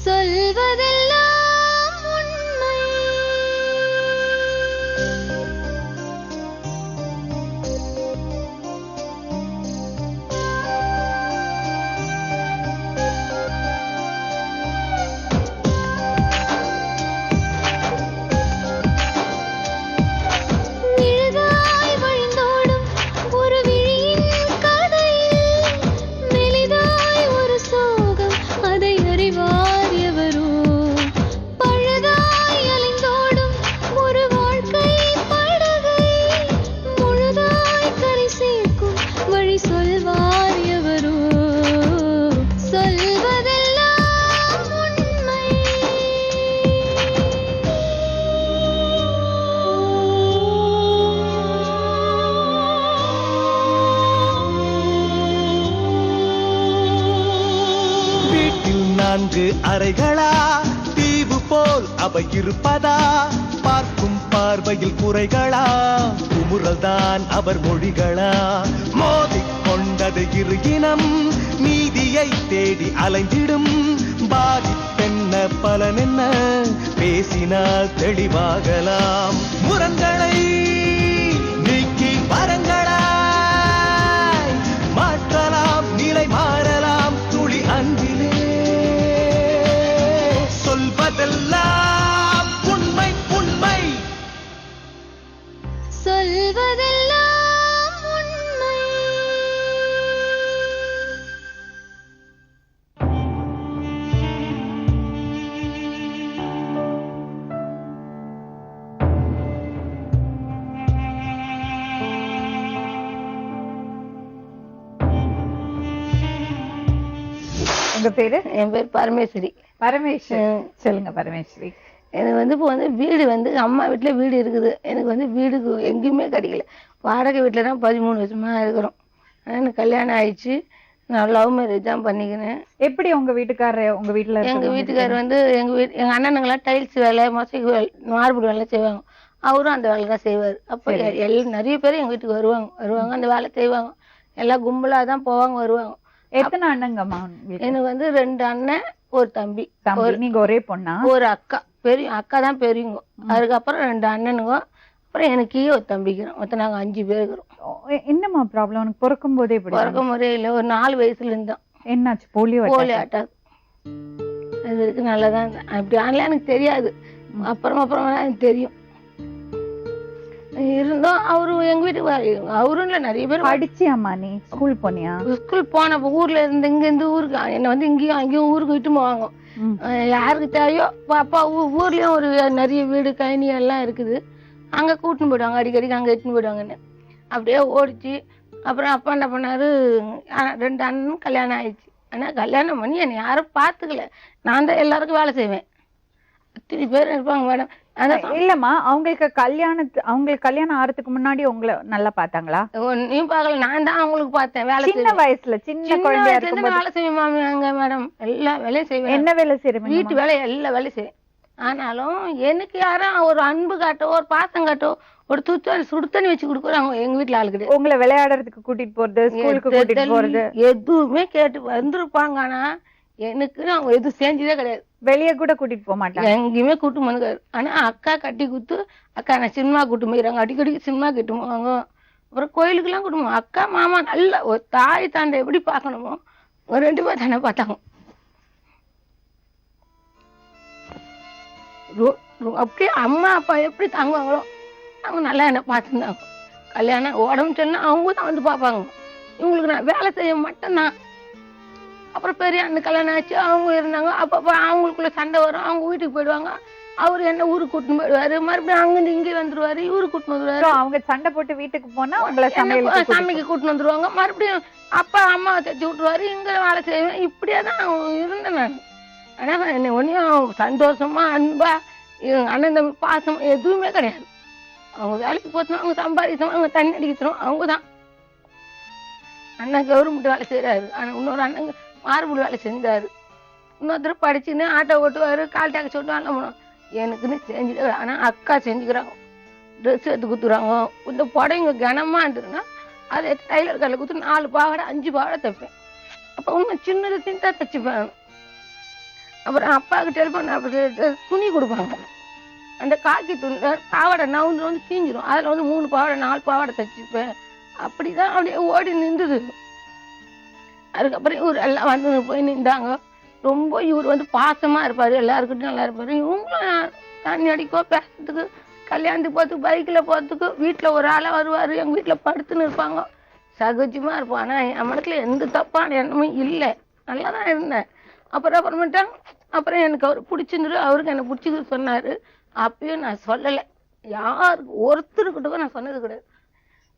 சொல்வதெல்லாம் உண்மை. விழுதாய் வழிந்தோடும் ஒரு விழியின் கதையில் மெலிதாய் ஒரு சோகம், அதை அறிவார் எவரோ. பழுதாய் அலைந்தோடும் ஒரு வாழ்க்கை படகை முழுதாய் கரை சேர்க்கும் வழி சொல்வார் எவரோ. சொல்வதெல்லாம் உண்மை. வீட்டில் 4 அறைகளா, தீவு போல் அவை இருப்பதா? பார்க்கும் பார்வையில் குறைகளா, குமுறல்தான் அவர் மொழிகளா? மோதிக்கொண்டது இரு இனம், நீதியை தேடி அலைந்திடும். பாதிப்பென்ன பலனென்ன, பேசினால் தெளிவாகலாம். முரண்களை நீக்கி வரங்களாய் மாற்றலாம், நிலை மாறலாம் துளி அன்பிலே. சொல்வதெல்லாம் உண்மை உண்மை. சொல்வதெல்லாம் உண்மை. உங்க பேரு? என் பேர் பரமேஸ்வரி. பரமேஸ்வரி. சொல்லுங்க பரமேஸ்வரி. எனக்கு இப்போ வீடு அம்மா வீட்டில் வீடு இருக்குது. எனக்கு வீடு எங்கேயுமே கிடைக்கல. வாடகை வீட்டில் தான் 13 வருஷமா இருக்கிறோம். எனக்கு கல்யாணம் ஆயிடுச்சு. நான் லவ் மேரேஜ் தான் பண்ணிக்கினேன். எப்படி உங்க வீட்டுக்காரர் உங்க வீட்டுல? எங்க வீட்டுக்காரர் எங்க அண்ணனுங்களாம் டைல்ஸ் வேலை, மொசைக்கு வேலை, மார்பிள் வேலை செய்வாங்க. அவரும் அந்த வேலை தான் செய்வார். அப்போ நிறைய பேர் எங்க வீட்டுக்கு வருவாங்க அந்த வேலை செய்வாங்க. எல்லாம் கும்பலா தான் போவாங்க வருவாங்க. எத்தனை அண்ணங்கம்மா? எனக்கு 2 அண்ணன், ஒரு தம்பி. நீங்க ஒரே பொண்ணா? ஒரு அக்கா, பெரிய அக்கா தான் பெரியவங்க. அதுக்கப்புறம் 2 அண்ணனுங்க, அப்புறம் எனக்கு ஒரு தம்பிக்கிறோம். மொத்தம் நாங்க 5 பேர் இருக்கிறோம். என்னம்மா ப்ராப்ளம்? உனக்கு பிறக்கும் போதே பிறக்கும் முறையே இல்லை, ஒரு 4 வயசுல இருந்தோம். என்னாச்சு? Polio attack. அது இருக்கு. நல்லாதான் இருந்தேன். அப்படி ஆனலாம் எனக்கு தெரியாது. அப்புறமா எனக்கு தெரியும். இருந்தோம். அவரு எங்க வீட்டுக்கு அவரும் இல்ல, நிறைய பேர். படிச்சியாம்மா நீ? ஸ்கூல் போனியா? ஸ்கூல் போனப்ப ஊர்ல இருந்து இங்க இருந்து ஊருக்கு என்ன இங்கேயும் அங்கேயும் ஊருக்கு விட்டு போவாங்க. யாருக்கு தேவையோ அப்பா ஊர்லயும் ஒரு நிறைய வீடு கழனி எல்லாம் இருக்குது. அங்க கூட்டின்னு போயிடுவாங்க, அடிக்கடிக்கு அங்க இட்டுன்னு போயிடுவாங்கன்னு. அப்படியே ஓடிச்சு. அப்புறம் அப்பா என்ன பண்ணாரு, 2 அண்ணனும் கல்யாணம் ஆயிடுச்சு. ஆனா கல்யாணம் பண்ணி என்னை யாரும் பாத்துக்கல. நான் தான் எல்லாருக்கும் வேலை செய்வேன். அத்தனை பேர் இருப்பாங்க மேடம். இல்லம்மா, அவங்களுக்கு கல்யாணம் ஆறதுக்கு முன்னாடி உங்களை நல்லா பார்த்தாங்களா? நீயும் பாக்கல, நான் தான் அவங்களுக்கு பார்த்தேன். வேலை சின்ன வயசுல சின்ன குழந்தையா இருக்கும்போது வேலை செய்வேன் மாமி. அங்க மேடம் எல்லா வேலையும் செய்வேன். என்ன வேலை செய்யறேன்? வீட்டு வேலை எல்லா வேலையும் செய்வேன். ஆனாலும் எனக்கு யாரும் ஒரு அன்பு காட்டோ, ஒரு பாசம் காட்டோ, ஒரு சுடுத்தண்ணி வச்சு கொடுக்குறாங்க எங்க வீட்டுல ஆளு கிடையாது. உங்களை விளையாடுறதுக்கு கூட்டிட்டு போறது, ஸ்கூலுக்கு கூட்டிட்டு போறது எதுவுமே கேட்டு வந்திருப்பாங்க. ஆனா எனக்கு அவங்க எதுவும் செஞ்சதே கிடையாது. வெளியே கூட கூட்டிட்டு போக மாட்டாங்க, எங்கேயுமே கூட்டு வந்துக்காரு. ஆனா அக்கா கட்டி குத்து, அக்கா நான் சினிமா கூட்டு போயிடறாங்க, அடிக்கடி சினிமா கிட்டு போவாங்க. அப்புறம் கோயிலுக்கு எல்லாம் கூட்டு போவோம். அக்கா மாமா நல்ல ஒரு தாய் தாண்டை எப்படி பார்க்கணுமோ ஒரு 2 பேர் தானே பார்த்தாங்க. அப்படியே அம்மா அப்பா எப்படி தாங்குவாங்களோ அவங்க நல்லா என்ன பார்த்துருந்தாங்க. கல்யாணம் உடம்பு சொன்னா அவங்க தான் வந்து பார்ப்பாங்க. இவங்களுக்கு நான் வேலை செய்ய மட்டும்தான். அப்புறம் பெரிய அண்ணன் கல்யாணம் ஆச்சு, அவங்க இருந்தாங்க. அப்பப்போ அவங்களுக்குள்ள சண்டை வரும், அவங்க வீட்டுக்கு போயிடுவாங்க. அவரு என்ன ஊருக்கு கூட்டின்னு போயிடுவாரு, மறுபடியும் அங்கிருந்து இங்கே வந்துருவாரு, இவருக்கு கூட்டின்னு வந்துருவாரு. அவங்க சண்டை போட்டு வீட்டுக்கு போனா உங்களை சமைக்க கூட்டின்னு வந்துருவாங்க. மறுபடியும் அப்பா அம்மாவை தைச்சு விட்டுருவாரு, இங்க வேலை செய்வேன். இப்படியே தான் இருந்தேன் நான். ஆனா என்ன ஒன்னும் சந்தோஷமா அன்பா அண்ணன் தம்பி பாசம் எதுவுமே கிடையாது. அவங்க வேலைக்கு போச்சோம், அவங்க சம்பாதிச்சோம், அவங்க தண்ணி அடிக்கணும், அவங்க தான். அண்ணன் கவர்மெண்ட் வேலை செய்யறாரு. ஆனா இன்னொரு அண்ணன் மார்பிள் வேலை செஞ்சாரு. இன்னொருத்தர் படிச்சுன்னு ஆட்டோ ஓட்டுவாரு, கால் டாக்ஸி ஓட்டு வேலை பண்ணுவோம். எனக்குன்னு செஞ்சுட்டு. ஆனா அக்கா செஞ்சுக்கிறாங்க, ட்ரெஸ் எடுத்து குத்துறாங்க. இந்த புடவைங்க கனமா இருந்ததுன்னா அதை டைலர் கடையில் குத்து 4 பாவாடை 5 பாவாடை தைப்பேன். அப்போ இன்னும் சின்னது சின்னதாக தைச்சுப்பேன். அப்புறம் அப்பாவுக்கு டெலிஃபோன் துணி கொடுப்பாங்க. அந்த காக்கி துணி பாவாடை நவுந்து வந்து தீஞ்சிரும். அதில் வந்து 3 பாவாடை 4 பாவாடை தைச்சிப்பேன். அப்படிதான் அப்படியே ஓடி நின்றுது. அதுக்கப்புறம் இவர் எல்லாம் வந்து போய் நின்றாங்க. ரொம்ப இவர் வந்து பாசமா இருப்பாரு, எல்லாருக்கிட்டும் நல்லா இருப்பாரு. இவங்களும் தண்ணி அடிக்கோ பேசுறதுக்கு, கல்யாணத்துக்கு போகிறதுக்கு, பைக்கில் போகிறதுக்கு, வீட்டில் ஒரு ஆளாக வருவார், எங்கள் வீட்டில் படுத்துன்னு இருப்பாங்க. சகஜமாக இருப்போம். ஆனால் என் மனசில் எந்த தப்பான எண்ணமும் இல்லை, நல்லா தான் இருந்தேன். அப்புறம் எனக்கு அவர் பிடிச்சிருந்துரு, அவருக்கு என்னை பிடிச்சிக்கிட்டு சொன்னார். அப்பயும் நான் சொல்லலை, யாருக்கு ஒருத்தருக்கிட்ட நான் சொன்னது கிடையாது.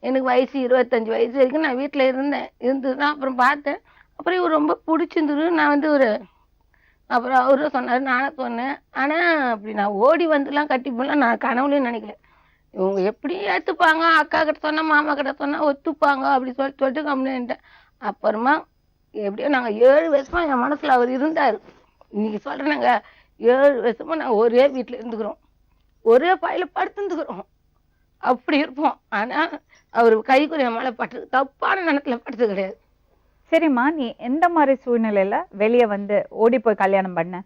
எனக்கு வயசு 25 வயசு வரைக்கும் நான் வீட்டில் இருந்துதான். அப்புறம் பார்த்தேன். அப்புறம் இவர் ரொம்ப பிடிச்சிருந்துரு. நான் வந்து அப்புறம் அவரும் சொன்னார், நானும் சொன்னேன். ஆனால் அப்படி நான் ஓடி வந்துலாம் கட்டிப்போலாம் நான் கனவுலையும் நினைக்கல. இவங்க எப்படி ஏற்றுப்பாங்க, அக்கா கிட்ட சொன்னால் மாமா கிட்ட சொன்னால் ஒத்துப்பாங்க அப்படி சொல்லிட்டு கம்ப்ளைண்ட்டேன். அப்புறமா எப்படியோ நாங்கள் 7 வருஷமா என் மனசில் அவர் இருந்தார். இன்னைக்கு சொல்கிறேனாங்க, 7 வருஷமா நாங்கள் ஒரே வீட்டில் இருந்துக்கிறோம், ஒரே பாயில் படுத்துருந்துக்கிறோம், அப்படி இருப்போம். ஆனால் அவர் கைக்குரிய மேலே பட்டு தப்பான நிலத்தில் படுத்து கிடையாது. சரிம்மா, நீ எந்த மாதிரி சூழ்நிலையில வெளியே வந்து ஓடி போய் கல்யாணம் பண்ண?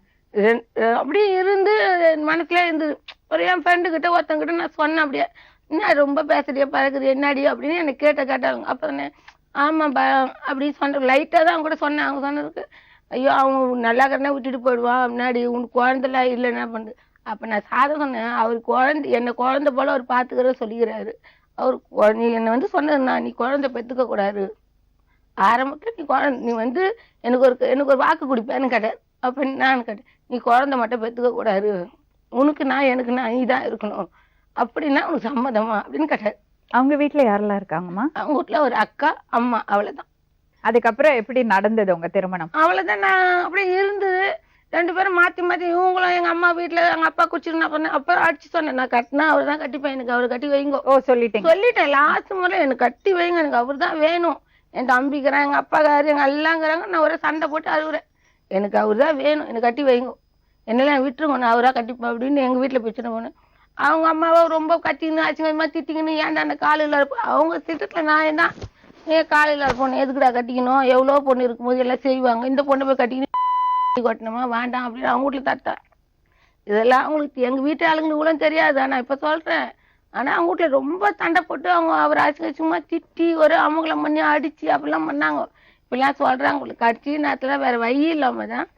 அப்படி இருந்து மனசுல இருந்து ஒரு என் ஃப்ரெண்டு கிட்ட ஒருத்தங்கிட்ட நான் சொன்னேன். அப்படியே என்ன ரொம்ப பேசுறியா பழகுறியா என்னடி அப்படின்னு எனக்கு கேட்டாங்க. அப்போ சொன்னேன், ஆமாப்பா அப்படி சொன்ன லைட்டாக தான் அவங்க கூட சொன்னேன். அவங்க சொன்னதுக்கு, ஐயோ அவங்க நல்லா கண்ணா விட்டுட்டு போயிடுவான், முன்னாடி உனக்கு குழந்தைலாம் இல்லை என்ன பண்ணுது. அப்போ நான் சாதம் சொன்னேன், அவர் என்னை குழந்தை போல அவர் பார்த்துக்கிற சொல்லிக்கிறாரு. அவர் நீ என்னை வந்து சொன்னதுன்னா, நீ குழந்தை பெற்றுக்க கூடாது, ஆரம்பத்தில் நீ வந்து எனக்கு ஒரு வாக்கு கொடுப்பேன்னு கேட்டார். அப்போ நான் கேட்டேன், நீ குழந்தை மட்டும் பெற்றுக்க கூடாது, உனக்கு நான் எனக்கு நான் நீ தான் இருக்கணும், அப்படின்னா உனக்கு சம்மதமா அப்படின்னு கேட்டார். அவங்க வீட்டுல யாரெல்லாம் இருக்காங்கம்மா? அவங்க வீட்டுல ஒரு அக்கா, அம்மா, அவ்வளவுதான். அதுக்கப்புறம் எப்படி நடந்தது உங்க திருமணம்? அவ்வளவுதான். நான் அப்படியே இருந்து 2 பேரும் மாத்தி இவங்களும் எங்க அம்மா வீட்டுல எங்க அப்பா குச்சிருந்தா பண்ணேன். அப்புறம் அடிச்சு சொன்னேன், நான் கட்டினா அவர் தான் கட்டிப்பேன், எனக்கு அவர் கட்டி வைங்க. ஓ சொல்லிட்டேன். லாஸ்ட் முறை எனக்கு கட்டி வைங்க, எனக்கு அவர் தான் வேணும். என் தம்பிக்கிறான், எங்க அப்பாக்காரு, எங்க எல்லாங்கிறாங்க. நான் ஒரே சண்டை போட்டு அழுகுறேன், எனக்கு அவர் தான் வேணும், எனக்கு கட்டி வைங்க, என்னெல்லாம் விட்டுருங்க, நான் அவராக கட்டிப்பேன் அப்படின்னு எங்க வீட்டுல பிரச்சனை போனேன். அவங்க அம்மாவை ரொம்ப கத்தின்னு அச்சுங்கமா திட்டிங்கன்னு, ஏன்டா அந்த காலையில் இருப்போம் அவங்க திட்டத்துல நான் என்ன ஏன் காலையில் இருப்போம், எதுக்குடா கட்டிக்கணும், எவ்வளோ பொண்ணு இருக்கும்போது எல்லாம் செய்வாங்க, இந்த பொண்ணை போய் கட்டிக்கணும் கட்டணுமா வேண்டாம் அப்படின்னு அவங்க வீட்டுல தட்டேன். இதெல்லாம் அவங்களுக்கு எங்க வீட்டு ஆளுங்களுக்கு கூட தெரியாது, நான் இப்ப சொல்றேன். ஆனா அவங்க வீட்டுல ரொம்ப சண்டை போட்டு அவங்க அவர் சும்மா திட்டி ஒரு அமங்கலம் பண்ணி அடிச்சு அப்படிலாம் பண்ணாங்க. இப்பெல்லாம் சொல்றாங்க, உங்களுக்கு கட்சி நேரத்துல வேற வழி இல்லாம தான்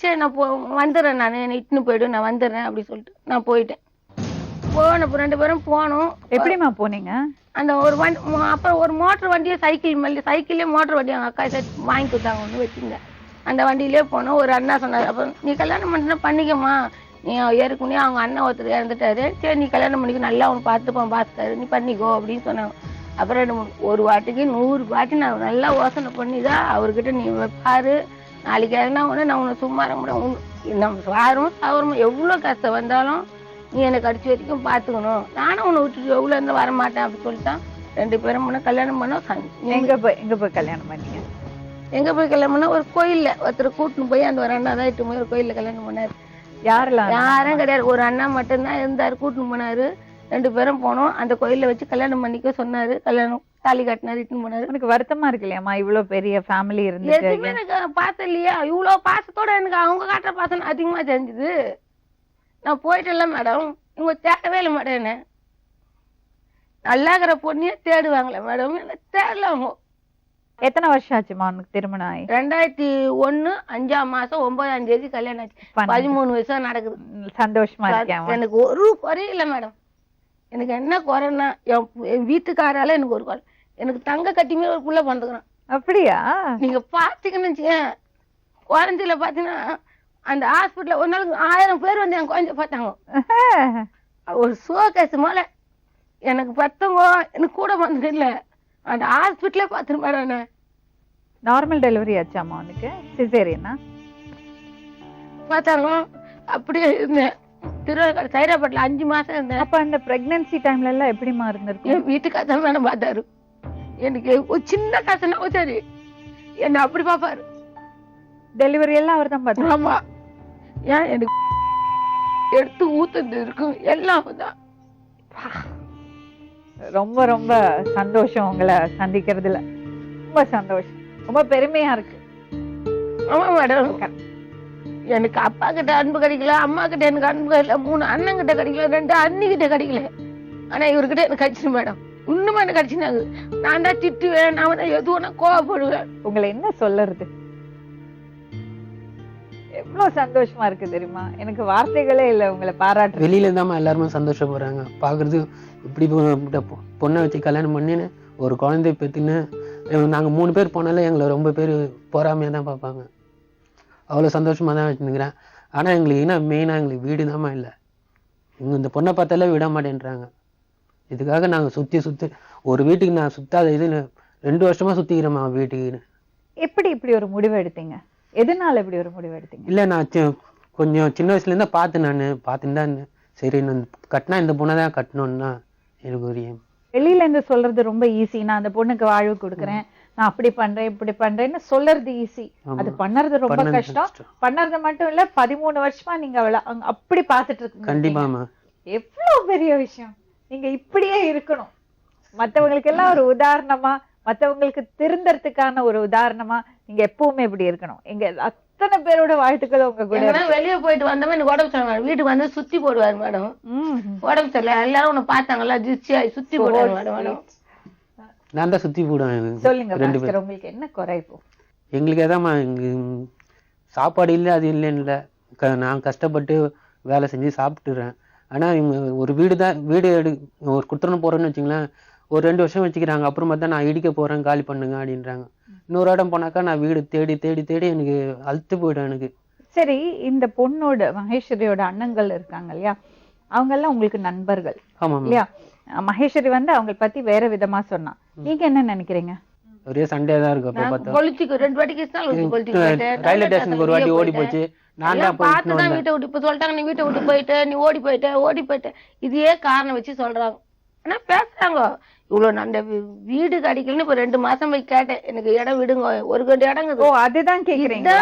சரி நான் வந்துடுறேன், நான் என்னை இட்டுன்னு போயிடும், நான் வந்துடுறேன் அப்படி சொல்லிட்டு நான் போயிட்டேன். போனோம், 2 பேரும் போனோம். எப்படிமா போனீங்க? அந்த ஒரு வண்டி, அப்புறம் ஒரு மோட்டர் வண்டியை சைக்கிள்லேயே மோட்டர் வண்டி அவங்க அக்கா வாங்கி கொடுத்தாங்க, ஒன்று வச்சுருந்தேன். அந்த வண்டியிலே போனோம். ஒரு அண்ணா சொன்னார், அப்போ நீ கல்யாணம் பண்ணினா பண்ணிக்கம்மா, நீ ஏற்கனவே அவங்க அண்ணன் ஒருத்தர் இறந்துட்டாரு, சரி நீ கல்யாணம் பண்ணிக்க, நல்லா அவனை பார்த்துட்டாரு, நீ பண்ணிக்கோ அப்படின்னு சொன்னாங்க. அப்புறம் ஒரு வாட்டிக்கு 100 வாட்டி நான் நல்லா யோசனை பண்ணி தான் அவர்கிட்ட நீ பாரு, நாளைக்கு எதுனா ஒன்று நான் உன்னை சும்மா இருக்க முடியும், நம்ம சாரும் சாவரமும் எவ்வளோ கஷ்டம் வந்தாலும் நீ எனக்கு கடிச்சு வரைக்கும் பார்த்துக்கணும், நானும் உன்னை விட்டுட்டு எவ்வளோ இருந்தால் வரமாட்டேன் அப்படின்னு சொல்லிட்டான். 2 பேரும் முன்னே கல்யாணம் பண்ணோம். எங்க போய் கல்யாணம் பண்ணீங்க? எங்க போய் கல்யாணம் பண்ணா, ஒரு கோயில்ல ஒருத்தர் கூட்டின்னு போய் அந்த ஒரு அண்ணா தான் இட்டு போய் ஒரு கோயில்ல கல்யாணம் பண்ணாரு. யாரும் கிடையாது, ஒரு அண்ணா மட்டும்தான் இருந்தாரு, கூட்டின்னு போனாரு. 2 பேரும் போனோம். அந்த கோயில்ல வச்சு கல்யாணம் பண்ணிக்க சொன்னாரு. கல்யாணம் தாலி கட்டினாரு, இட்டுன்னு போனாரு. எனக்கு வருத்தமா இருக்கு இல்லையாம்மா, இவ்வளவு பெரிய ஃபேமிலி இருந்து எதுவுமே எனக்கு பாசம் இல்லையா, இவ்வளவு பாசத்தோட எனக்கு அவங்க காட்டுற பாசம் அதிகமா தெரிஞ்சுது. நான் போயிட்டேன்ல மேடம், இவங்க தேடவே இல்லை மேடம், என்ன நல்லாகிற பொண்ணையே தேடுவாங்களே மேடம், என்ன தேடல அவங்க. எத்தனை வருஷம் ஆச்சுமா உனக்கு திருமணம் ஆகி? 2001 5ஆம் மாசம் 9ஆம் தேதி கல்யாணம் ஆச்சு. 13 வருஷம் நடக்குது. சந்தோஷமா இருக்கேன். எனக்கு ஒரு குறையும் இல்லை மேடம். எனக்கு என்ன குறைன்னா, என் வீட்டுக்காரால எனக்கு ஒரு குறை, எனக்கு தங்க கட்டிமே ஒரு புள்ள பிறந்துக்கிறான். அப்படியா? நீங்க பாத்தீங்கன்னு குறைஞ்சில பாத்தீங்கன்னா அந்த ஹாஸ்பிட்டல்ல ஒரு நாளுக்கு 1000 பேர் வந்து என் குழந்தை பார்த்தாங்க. ஒரு சோகேஸ் மேல எனக்கு பத்தவங்க எனக்கு கூட வந்தது இல்ல, அந்த ஹாஸ்பிட்டலே பார்த்துருப்பாரு. நார்மல் டெலிவரி ஆச்சாமா உனக்கு? சிசேரியனா? பார்த்தாங்க. அப்படியே இருந்தேன் திருவாரூர் சைதாப்பேட்டில் 5 மாசம் இருந்தேன். அப்ப அந்த பிரெக்னன்சி டைம்ல எல்லாம் எப்படிமா இருந்திருக்கு? என் வீட்டுக்காரர் வேணும் பார்த்தாரு. எனக்கு ஒரு சின்ன கசனா சரி என்ன அப்படி பாப்பாரு. டெலிவரி எல்லாம் அவர் தான் பார்த்தாரு? ஆமா. ஏன் எனக்கு எடுத்து ஊத்துறது இருக்கும் எல்லாம் தான். ரொம்ப ரொம்ப சந்தோஷம் உங்களை சந்திக்கிறதுல, ரொம்ப சந்தோஷம், ரொம்ப பெருமையா இருக்கு. ஆமா மேடம். எனக்கு அப்பா கிட்ட அன்பு கிடைக்கல, அம்மா கிட்ட எனக்கு அன்பு கிடைக்கல, 3 அண்ணன் கிட்ட கிடைக்கல, 2 அண்ணி கிட்ட கிடைக்கல. ஆனா இவர்கிட்ட எனக்கு கிடைச்சிரு மேடம். இன்னுமே எனக்கு கிடைச்சினாங்க. நான் தான் திட்டுவேன், நான் தான் எதுவும் நான் கோவப்படுவேன். உங்களை என்ன சொல்லறது? எவ்வளவு சந்தோஷமா இருக்கு தெரியுமா? எனக்கு வார்த்தைகளே இல்ல உங்களை பாராட்டு. வெளியில இருந்தாம எல்லாருமே சந்தோஷப்படுறாங்க. பாக்குறது இப்படி பொண்ணை வச்சு கல்யாணம் பண்ணின்னு ஒரு குழந்தை பெற்றுன்னு நாங்க 3 பேர் போனாலும் எங்களை ரொம்ப பேர் பொறாமையா தான் பார்ப்பாங்க. அவ்வளவு சந்தோஷமா தான் வச்சுருக்கிறேன். ஆனா எங்களுக்கு என்ன மெயினா எங்களுக்கு வீடு தாமா இல்லை. இங்க இந்த பொண்ணை பார்த்தாலே விட மாட்டேன்றாங்க. இதுக்காக நாங்க சுத்தி ஒரு வீட்டுக்கு நான் சுத்தாத இது 2 வருஷமா சுத்திக்கிறேம்மா வீட்டுக்கு. எப்படி இப்படி ஒரு முடிவு எடுத்தீங்க? எதனால இப்படி ஒரு முடிவு எடுத்தீங்க? இல்ல நான் கொஞ்சம் சின்ன வயசுல இருந்தா பார்த்துன்னு தான் சரி நான் கட்டினா இந்த பொண்ணை தான் கட்டணும்னா எனக்கு ஒரு ஏம். வெளியில இருந்து சொல்றது ரொம்ப ஈஸி. நான் அந்த பொண்ணுக்கு வாழ்வு கொடுக்குறேன், நான் அப்படி பண்றேன் இப்படி பண்றேன்னு சொல்றது ஈஸி. அது பண்ணறது ரொம்ப கஷ்டம். பண்ணறது மட்டும் இல்ல, 13 வருஷமா நீங்க அவளை அப்படி பாத்துட்டு இருக்கீங்க. கண்டிப்பாமா. எவ்வளவு பெரிய விஷயம். நீங்க இப்படியே இருக்கணும். மத்தவங்களுக்கு எல்லாம் ஒரு உதாரணமா, மத்தவங்களுக்கு திருந்தறதுக்கான ஒரு உதாரணமா நீங்க எப்பவுமே இப்படி இருக்கணும். எங்க அத்தனை பேரோட வாழ்த்துக்கள் உங்க கூட. வெளியே போயிட்டு வந்தவன் எனக்கு உடம்பு சரியில்லை, வீட்டுக்கு வந்து சுத்தி போடுவாரு மேடம். உடம்பு சரியில்லை, எல்லாரும் உன்னை பார்த்தாங்கல்ல, ஜிச்சியா சுத்தி போடுவாரு மேடம். நான் தான் சுத்தி போடுவேன். சொல்லுங்க பாஸ்கர், உங்களுக்கு என்ன குறை இப்போ? எங்களுக்கு எதாம்மா சாப்பாடு இல்லை, அது இல்லைன்னு இல்லை. நான் கஷ்டப்பட்டு வேலை செஞ்சு சாப்பிட்டுறேன். ஆனா இவங்க ஒரு வீடு ஒரு குடுத்தணும் போறேன்னு வச்சுங்களேன், ஒரு 2 வருஷம் வச்சுக்கிறாங்க. அப்புறமா தான் நான் இடிக்க போறேன், காலி பண்ணுங்க அப்படின்றாங்க. இன்னொரு இடம் போனாக்கா நான் வீடு தேடி தேடி தேடி எனக்கு அழுத்து போயிடும் எனக்கு. சரி, இந்த பொண்ணோட மகேஸ்வரியோட அண்ணங்கள் இருக்காங்க இல்லையா, அவங்க எல்லாம் உங்களுக்கு நண்பர்கள் இல்லையா? மகேஸ்வரி வந்து அவங்க பத்தி வேற விதமா சொன்னா, நீங்க என்ன நினைக்கிறீங்க? ஒரே சண்டே தான் இருக்கு. அப்ப பார்த்தா பொலிட்டிக்கு 2 வாட்டிக்கு ரயில்வே ஸ்டேஷனுக்கு ஒரு வாட்டி ஓடி போச்சு. நான் தான் பார்த்துதான் வீட்டை விட்டு இப்ப சொல்லிட்டாங்க, நீ வீட்டை விட்டு போயிட்ட, நீ ஓடி போயிட்ட. இதையே காரணம் வச்சு சொல்றாங்க. ஆனா பேசுறாங்க இவ்வளவு. அந்த வீடு கிடைக்கலன்னு இப்ப 2 மாசம் போய் கேட்டேன், எனக்கு இடம் விடுங்க, ஒரு 2 இடம். ஓ, அதுதான் கேக்குறீங்க?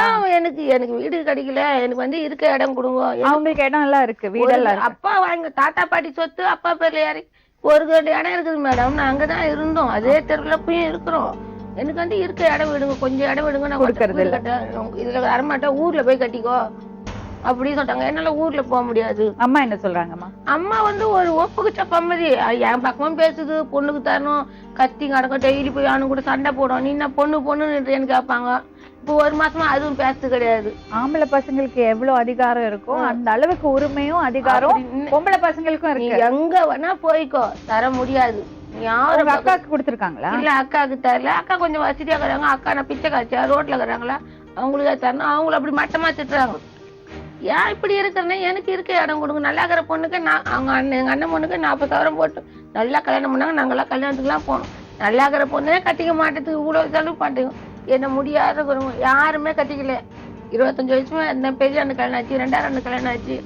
எனக்கு வீடு கிடைக்கல, எனக்கு வந்து இருக்க இடம் கொடுங்க. அவங்களுக்கு இடம் எல்லாம் இருக்கு, வீடெல்லாம் அப்பா வாங்க, தாத்தா பாட்டி சொத்து அப்பா பேர்ல யாரு ஒரு 2 இடம் இருக்குது மேடம். நான் அங்கதான் இருந்தோம், அதே தெருவுல போய் இருக்கிறோம். எனக்கு வந்து இருக்க இடம் விடுங்க, கொஞ்சம் இடம் விடுங்க, நான் கொடுக்கறது இல்ல, இதுல வரமாட்டேன், ஊர்ல போய் கட்டிக்கோ அப்படின்னு சொல்லிட்டாங்க. என்னால ஊர்ல போக முடியாது. அம்மா என்ன சொல்றாங்கம்மா? அம்மா வந்து ஒரு ஒப்புக்கு சப்பமதி என் பக்கமும் பேசுது, பொண்ணுக்கு தரணும், கத்தி கடக்கும், டெய்லி போய் அவனு கூட சண்டை போடும், நீ என்ன பொண்ணுன்னு கேட்பாங்க. இப்போ 1 மாசமா அதுவும் பேசுறது கிடையாது. ஆம்பளை பசங்களுக்கு எவ்வளவு அதிகாரம் இருக்கோ அந்த அளவுக்கு உரிமையும் அதிகாரம் பொம்பளை பசங்களுக்கும் இருக்கு. எங்க வேணா போய்க்கோ, தர முடியாது. யாரும் அக்காக்கு கொடுத்துருக்காங்களா? இல்ல, அக்காவுக்கு தரல. அக்கா கொஞ்சம் வசதியா இருக்கிறாங்க. அக்கா நான் பிச்சை காய்ச்சா ரோட்ல இருக்கிறாங்களா, அவங்களுக்கே தரணும். அவங்கள அப்படி மட்டமா திட்டுறாங்க. ஏன் இப்படி இருக்கிறேன்னா, எனக்கு இருக்க இடம் கொடுங்க. நல்லா இருக்கிற பொண்ணுக்கு எங்க அண்ணன் பொண்ணுக்கு 40,000 போட்டு நல்லா கல்யாணம் பண்ணாங்க. நாங்கெல்லாம் கல்யாணத்துக்குலாம் போனோம். நல்லா இருக்கிற பொண்ணே கட்டிக்க மாட்டேதுக்கு இவ்வளவு செலவு பண்ணிட்டோம். என்ன முடியாத யாருமே கட்டிக்கல. 25 வயசுமே அந்த பெரிய அண்ணன் கல்யாணம் ஆச்சு, 2ஆவது அண்ணன் கல்யாணம் ஆச்சு.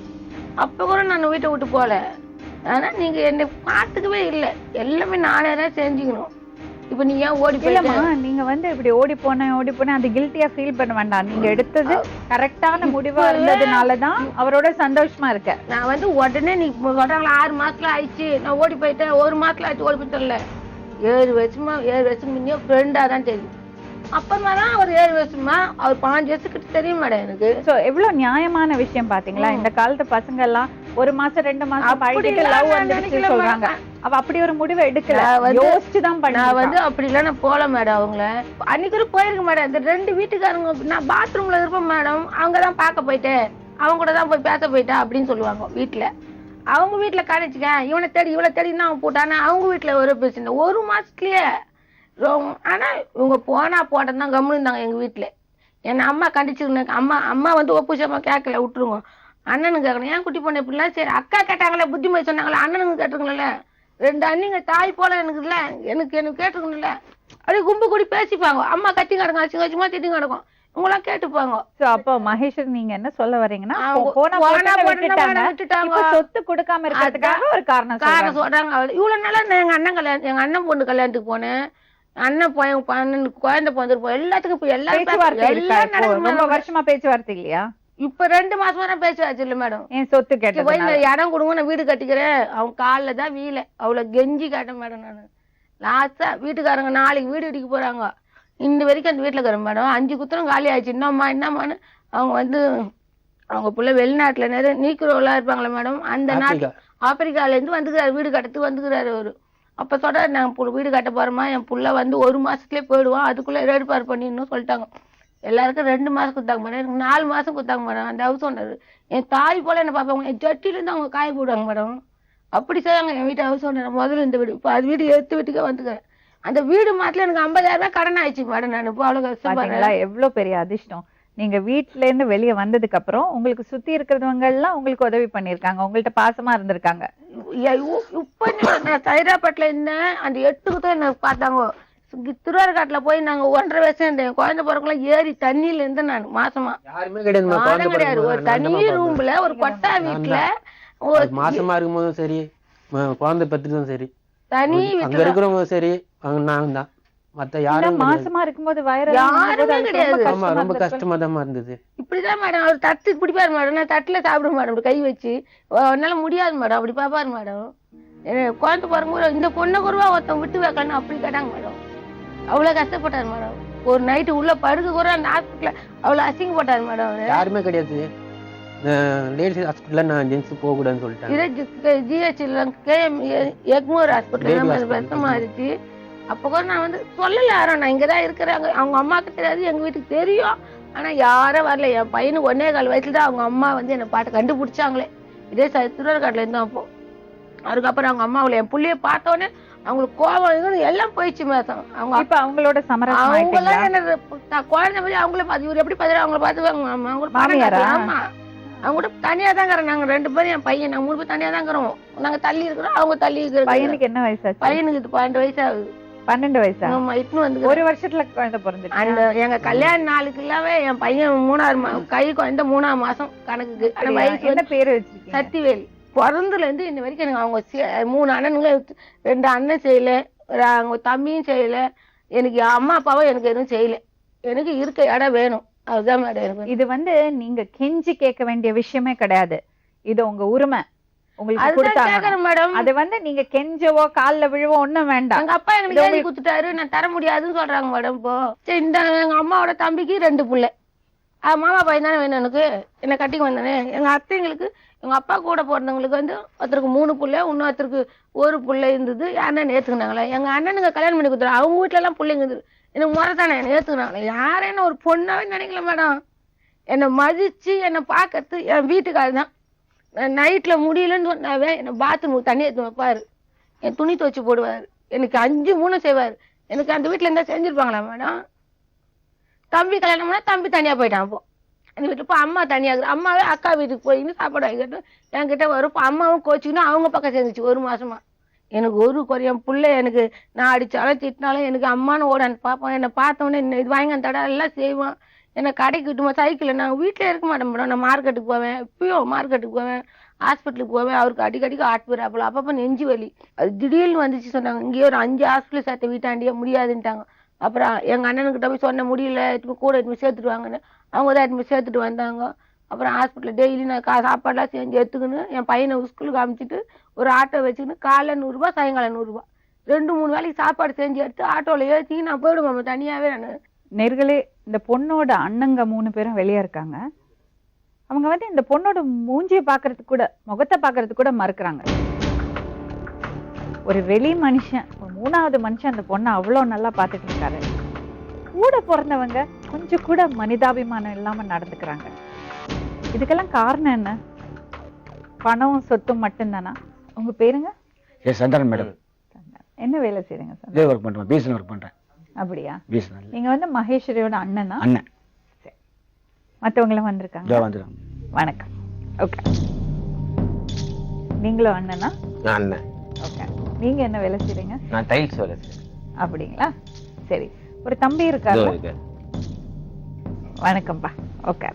அப்ப கூட நான் வீட்டை விட்டு போல. ஆனா நீங்க என்னை பார்த்துக்கவே இல்லை, எல்லாமே நானே தான் செஞ்சுக்கணும். இப்ப நீ ஏன் ஓடி போயிடமா? நீங்க வந்து இப்படி ஓடி போனேன் அது கில்ட்டியா ஃபீல் பண்ண வேண்டாம். நீங்க எடுத்தது கரெக்டான முடிவா இருந்ததுனாலதான் அவரோட சந்தோஷமா இருக்க. நான் வந்து உடனே நீ சொல்றாங்களா 6 மாசத்துல ஆயிடுச்சு, நான் ஓடி போயிட்டேன், 1 மாசத்துல ஆயிடுச்சு ஓடி போயிட்டல. 7 வருஷம் முன்னே ஃப்ரெண்டா தான் தெரியும். அப்புறமா தான் அவர் 7 வருஷமா, அவர் 5 வருஷத்துக்கு தெரியும் மேடம் எனக்கு. சோ எவ்வளவு நியாயமான விஷயம் பாத்தீங்களா? இந்த காலத்து பசங்க எல்லாம் 1 மாசம் 2 மாசம் பழகிட்டு லவ் வந்துருச்சு சொல்றாங்க. அவ அப்படி ஒரு முடிவை எடுக்கல, யோசிச்சுதான் பண்ணா. நான் வந்து அப்படி இல்ல, நான் போல மேடம். அவங்கள அன்னைக்கு போயிருக்க மேடம். இந்த 2 வீட்டுக்காரங்க நான் பாத்ரூம்ல இருப்பேன் மேடம், அவங்கதான் பார்க்க போயிட்டேன், அவங்க கூட தான் போய் பேச போயிட்டேன் அப்படின்னு சொல்லுவாங்க வீட்டுல. அவங்க வீட்டுல கணிச்சுக்க, இவனை தேடி இவளை தேடின்னு அவன் போட்டானா, அவங்க வீட்டுல ஒரு பேசுன 1 மாசத்துலயே. ஆனா இவங்க போனா போட்டதான் கம்முன்னு இருந்தாங்க எங்க வீட்டுல. என்ன அம்மா கண்டிச்சிருந்தாங்க. அம்மா வந்து ஒப்புச்சமா கேட்கல, விட்டுருங்க. அண்ணனுக்கு கேட்கணும், ஏன் குட்டி பொண்ணு எப்படிலாம்? சரி, அக்கா கேட்டாங்களே, புத்திமதி சொன்னாங்களே, அண்ணனுக்கு கேட்டுருக்கணும்ல. 2 அண்ணிங்க தாய் போல எனக்கு இல்ல, எனக்கு கேட்டுருக்கணும்ல. அப்படியே கும்பு கூடி பேசிப்பாங்க. அம்மா கத்தி கிடக்கும், அசிங்கமா திட்டி கிடக்கும், உங்களாம் கேட்டுப்பாங்க. அப்போ மகேஸ்வரி நீங்க என்ன சொல்ல வரீங்கன்னா, சொத்து கொடுக்காம இருக்கிறதுக்காக ஒரு காரணம் சொல்றாங்க. இவ்வளவு நாளா எங்க அண்ணன் பொண்ணு கல்யாணத்துக்கு போனேன். அண்ணன் குழந்தை பிறந்திருப்போம், எல்லாத்துக்கும் எல்லாரும் ரொம்ப வருஷமா பேச்சுவார்த்தை இல்லையா? இப்ப 2 மாசமா தான் பேச்சுவாச்சு இல்ல மேடம். என் சொத்து கேட்டு போய் இந்த இடம் கொடுங்க, நான் வீடு கட்டிக்கிறேன். அவங்க காலில் தான் வீல அவ்வளவு கெஞ்சி கேட்டேன் மேடம். நான் லாஸ்டா வீட்டுக்காரங்க நாளைக்கு வீடு இடிக்க போறாங்க, இந்த வரைக்கும் அந்த வீட்டுல இருக்கிறேன் மேடம். 5 குத்தரம் காலி ஆயிடுச்சு, என்னம்மான்னு அவங்க வந்து அவங்க புள்ள வெளிநாட்டுல நிறைய நீக்குறவங்களா இருப்பாங்களா மேடம், அந்த நாட்டு ஆப்பிரிக்கால இருந்து வந்துக்கிறாரு, வீடு கட்டத்துக்கு வந்துக்கிறாரு அவரு. அப்ப சொல்றாரு, நாங்க வீடு கட்ட போறோமா, என் புள்ள வந்து 1 மாசத்துலயே போயிடுவான், அதுக்குள்ள ஏற்பாடு பண்ணிடணும் சொல்லிட்டாங்க. எல்லாருக்கும் 2 மாசம் கொடுத்தாங்க மேடம், எனக்கு 4 மாசம் கொடுத்தாங்க மேடம். அந்த ஹவுஸ் ஓனர் என் தாய் போல என்ன பார்ப்பாங்க, என் ஜட்டில இருந்து அவங்க காய போடுவாங்க மேடம். அப்படி செய்வாங்க என் வீட்டு ஹவுஸ் ஓனர். முதல்ல இந்த வீடு, இப்போ அது வீடு எடுத்து வீட்டுக்கே வந்துக்கிறேன். அந்த வீடு மாத்தில எனக்கு 50,000 ரூபாய் கடன் ஆயிடுச்சு மேடம். நான் இப்போ அவ்வளவு கஷ்டப்படுறேன். எவ்வளவு பெரிய அதிர்ஷ்டம். நீங்க வீட்டுல இருந்து வெளியே வந்ததுக்கு அப்புறம் உங்களுக்கு சுத்தி இருக்கிறவங்க எல்லாம் உங்களுக்கு உதவி பண்ணிருக்காங்க, உங்கள்ட்ட பாசமா இருந்திருக்காங்க. இப்ப நான் சைதாப்பேட்டில் இருந்தேன், அந்த 8க்கு தான் என்ன பார்த்தாங்க. திருவாரூர்காட்டுல போய் நாங்க 1.5 வயசு இருந்தேன். குழந்தை பிறகுலாம் ஏறி தண்ணியில இருந்தேன் நான் மாசமா. யாருமே கிடையாது. ஒரு தனி ரூம்ல ஒரு கொட்டா வீட்டுல மாசமா இருக்கும்போதும் சரி, குழந்தை பத்திரிக்கும் சரி, தனி அங்க இருக்கிறவங்க சரி, நான் தான். மத்த யாரும் மாசமா இருக்கும்போது வயிறு யாருமே கிடையாது. ரொம்ப கஷ்டமா தான் இருந்தது. இப்படிதான் மேடம் அவர் தட்டு பிடிப்பாரு மேடம், நான் தட்டுல சாப்பிடுவேன் மேடம், அப்படி கை வச்சு. என்னால முடியாது மேடம், அப்படி பாப்பாரு மேடம். குழந்தை பிறகும்போது இந்த பொண்ணை குருவா ஒருத்தவங்க விட்டு வைக்கணும் அப்படி கேட்டாங்க மேடம். அவ்வளவு கஷ்டப்பட்டாரு மேடம். ஒரு நைட்டு உள்ள படுக்க கூட அந்த ஹாஸ்பிட்டல்ல அவ்வளவு அசிங்கப்பட்டாரு மேடம். யாருமே கிடையாது. லேடிஸ் ஹாஸ்பிட்டல்ல நான் ஜென்ஸ் போக கூடாதுன்னு சொல்லிட்டேன். ஜிஹெச்ல கேஎம் எக்மோர் ஹாஸ்பிட்டல் பெருசமா இருந்துச்சு. அப்ப கூட நான் வந்து சொல்லல யாரும், நான் இங்கதான் இருக்கிறாங்க. அவங்க அம்மாவுக்கு தெரியாது, எங்க வீட்டுக்கு தெரியும். ஆனா யாரும் வரல. என் பையனுக்கு 1.25 வயசுல தான் அவங்க அம்மா வந்து என்னை பாட்டு கண்டுபிடிச்சாங்களே. இதே திருவாரூர்காட்டுல இருந்தா அப்போ. அதுக்கப்புறம் அவங்க அம்மா அவளை என் புள்ளைய பார்த்தோன்னே அவங்களுக்கு கோபம் எல்லாம் போயிடுச்சு மேடம். அவங்க இப்ப அவங்களோட அவங்களாம் என்ன குழந்தை மாதிரி அவங்கள பார்த்து இவர் எப்படி பார்த்து அவங்கள பார்த்துவாங்க. அவங்க ஆமா, அவங்க கூட தனியா தான் இருக்கிறோம். நாங்க 2 பேரும், என் பையன், நாங்க 3 பேர் தனியா தான் இருக்கிறோம். நாங்க தள்ளி இருக்கிறோம், அவங்க தள்ளி இருக்கிறோம். பையனுக்கு என்ன வயசு? பையனுக்கு இது 12 வயசு ஆகுது. 12 வயசா? ஆமா, இட்டுன்னு வந்து 1 வருஷத்துல குழந்தை பிறந்துச்சு. அந்த எங்க கல்யாண நாளுக்கு இல்லாம என் பையன் 3ஆவது கை குழந்தை 3ஆம் மாசம் கணக்குக்கு. வயசு என்ன பேரு வச்சிருக்கீங்க? சத்திவேல். பிறந்ததுல இருந்து இன்ன வரைக்கும் எனக்கு அவங்க 3 அண்ணனுங்க, 2 அண்ணன் செய்யல, அவங்க தம்பியும் செய்யல. எனக்கு அம்மா அப்பாவும் எனக்கு எதுவும் செய்யல. எனக்கு இருக்க இடம் வேணும், அதுதான் மேடம் எனக்கு. இது வந்து நீங்க கெஞ்சி கேட்க வேண்டிய விஷயமே கிடையாது, இது உங்க உரிமை. உங்களுக்கு கொடுத்தாங்க மேடம். அது வந்து நீங்க கெஞ்சவோ கால்ல விழுவோ ஒண்ணும் வேண்டாம். எங்க அப்பா எனக்கு எழுதி கொடுத்துட்டாரு, நான் தர முடியாதுன்னு சொல்றாங்க மேடம். இப்போ சரி, இந்த எங்க அம்மாவோட தம்பிக்கு 2 பிள்ளை, மாமா பையன் தானே வேணும் எனக்கு, என்ன கட்டிக்கு வந்தானே. எங்க அத்தைங்களுக்கு எங்க அப்பா கூட பிறந்தவங்களுக்கு வந்து ஒருத்தருக்கு 3 பிள்ளை, இன்னொருத்தருக்கு 1 பிள்ளை இருந்தது. அண்ணன் ஏத்துக்கினாங்களே. எங்க அண்ணனுங்க கல்யாணம் பண்ணி கொடுத்துரு, அவங்க வீட்டுல எல்லாம் பிள்ளைங்க இருந்தது. எனக்கு முறை தானே என்ன ஏத்துக்கினாங்களே. யாரும் என்ன ஒரு பொண்ணாவே நினைக்கல மேடம். என்னை மதிச்சு என்னை பார்க்கறது என் வீட்டுக்காரர் தான். நைட்ல முடியலன்னு சொன்னாவே என்னை பாத்ரூமுக்கு தண்ணி எடுத்து வைப்பாரு, என் துணி துவச்சு போடுவாரு, எனக்கு 5 3 செய்வாரு. எனக்கு அந்த வீட்டுல இருந்தா செஞ்சிருப்பாங்களா மேடம்? தம்பி கல்யாணம் பண்ணா தம்பி தனியா போயிட்டான். அப்போ எங்க வீட்டுல இப்போ அம்மா தனியா இருக்கு. அம்மாவே அக்கா வீட்டுக்கு போயின்னு சாப்பாடு வாங்கிட்டு என்கிட்ட வரும். இப்போ அம்மாவும் கோச்சிக்கணும், அவங்க பக்கம் சேர்ந்துச்சு 1 மாசமா. எனக்கு ஒரு குறையும் பிள்ளை. எனக்கு நான் அடிச்சாலும் திட்டினாலும் எனக்கு அம்மானு ஓடான்னு பார்ப்போம். என்னை பார்த்தோன்னே இது வாங்கி அந்த தடவை எல்லாம் செய்வான். என்னை கடைக்கு விட்டுமா சைக்கிள். நான் வீட்டில் இருக்க மாட்டேன் மேடம். நான் மார்க்கெட்டுக்கு போவேன், இப்பயும் மார்க்கெட்டுக்கு போவேன், ஹாஸ்பிட்டலுக்கு போவேன். அவருக்கு அடிக்கடிக்கு ஆட்டுவார். அப்பப்போ நெஞ்சு வலி. அது திடீர்னு வந்துச்சு சொன்னாங்க. இங்கேயே ஒரு 5 ஹாஸ்பிட்டல் சேர்த்த வீட்டாண்டியே முடியாதுன்ட்டாங்க. அப்புறம் எங்கள் அண்ணனுக்கிட்ட போய் சொன்ன முடியல, கூட எடுத்து சேர்த்துட்டு வாங்கன்னு. அவங்க தான் எடுத்து சேர்த்துட்டு வந்தாங்க. அப்புறம் ஹாஸ்பிட்டலில் டெய்லி நான் சாப்பாடுலாம் செஞ்சு எடுத்துக்கணும். என் பையனை ஸ்கூலுக்கு அனுப்பிச்சிட்டு ஒரு ஆட்டோ வச்சுக்கின்னு காலைல 100 ரூபா, சாயங்காலம் 100 ரூபா, 2 3 வேலைக்கு சாப்பாடு செஞ்சு எடுத்து ஆட்டோவில் ஏற்றி நான் போயிடுவேன் தனியாகவே. நான் நேர்களே, இந்த பொண்ணோட அண்ணங்க 3 பேரும் வெளியே இருக்காங்க. அவங்க வந்து இந்த பொண்ணோட மூஞ்சியை பாக்குறதுக்கு கூட, முகத்தை பாக்குறதுக்கு கூட மறுக்கிறாங்க. ஒரு வெளி மனுஷன், ஒரு 3வது மனுஷன் அந்த பொண்ணை அவ்வளவு நல்லா பாத்துட்டு இருக்காரு. கூட பிறந்தவங்க கொஞ்சம் கூட மனிதாபிமானம் இல்லாம நடந்துக்கிறாங்க. இதுக்கெல்லாம் காரணம் என்ன? பணம் சொத்தும் மட்டும்தானா? உங்க பேருங்க? சந்திரன் மேடம். என்ன வேலை செய்றீங்க சார்? இதே ஒர்க் பண்றேன், பிஎஸ்என்எல் ஒர்க் பண்றேன். அப்படியா? பிஎஸ்என்எல். நீங்க வந்து மகேஸ்வரியோட அண்ணனா? அண்ணன். சரி, மற்றவங்களும் வந்திருக்காங்க. இதோ வந்துடும். வணக்கம். ஓகே, நீங்களும் அண்ணனா? நான் அண்ணன். ஓகே, நீங்க என்ன வேலை செய்றீங்க? நான் டைல்ஸ் வேலை செய்றேன். அப்படிங்களா? சரி, ஒரு தம்பி இருக்காரு. வணக்கம்ப்பா. ஓகே,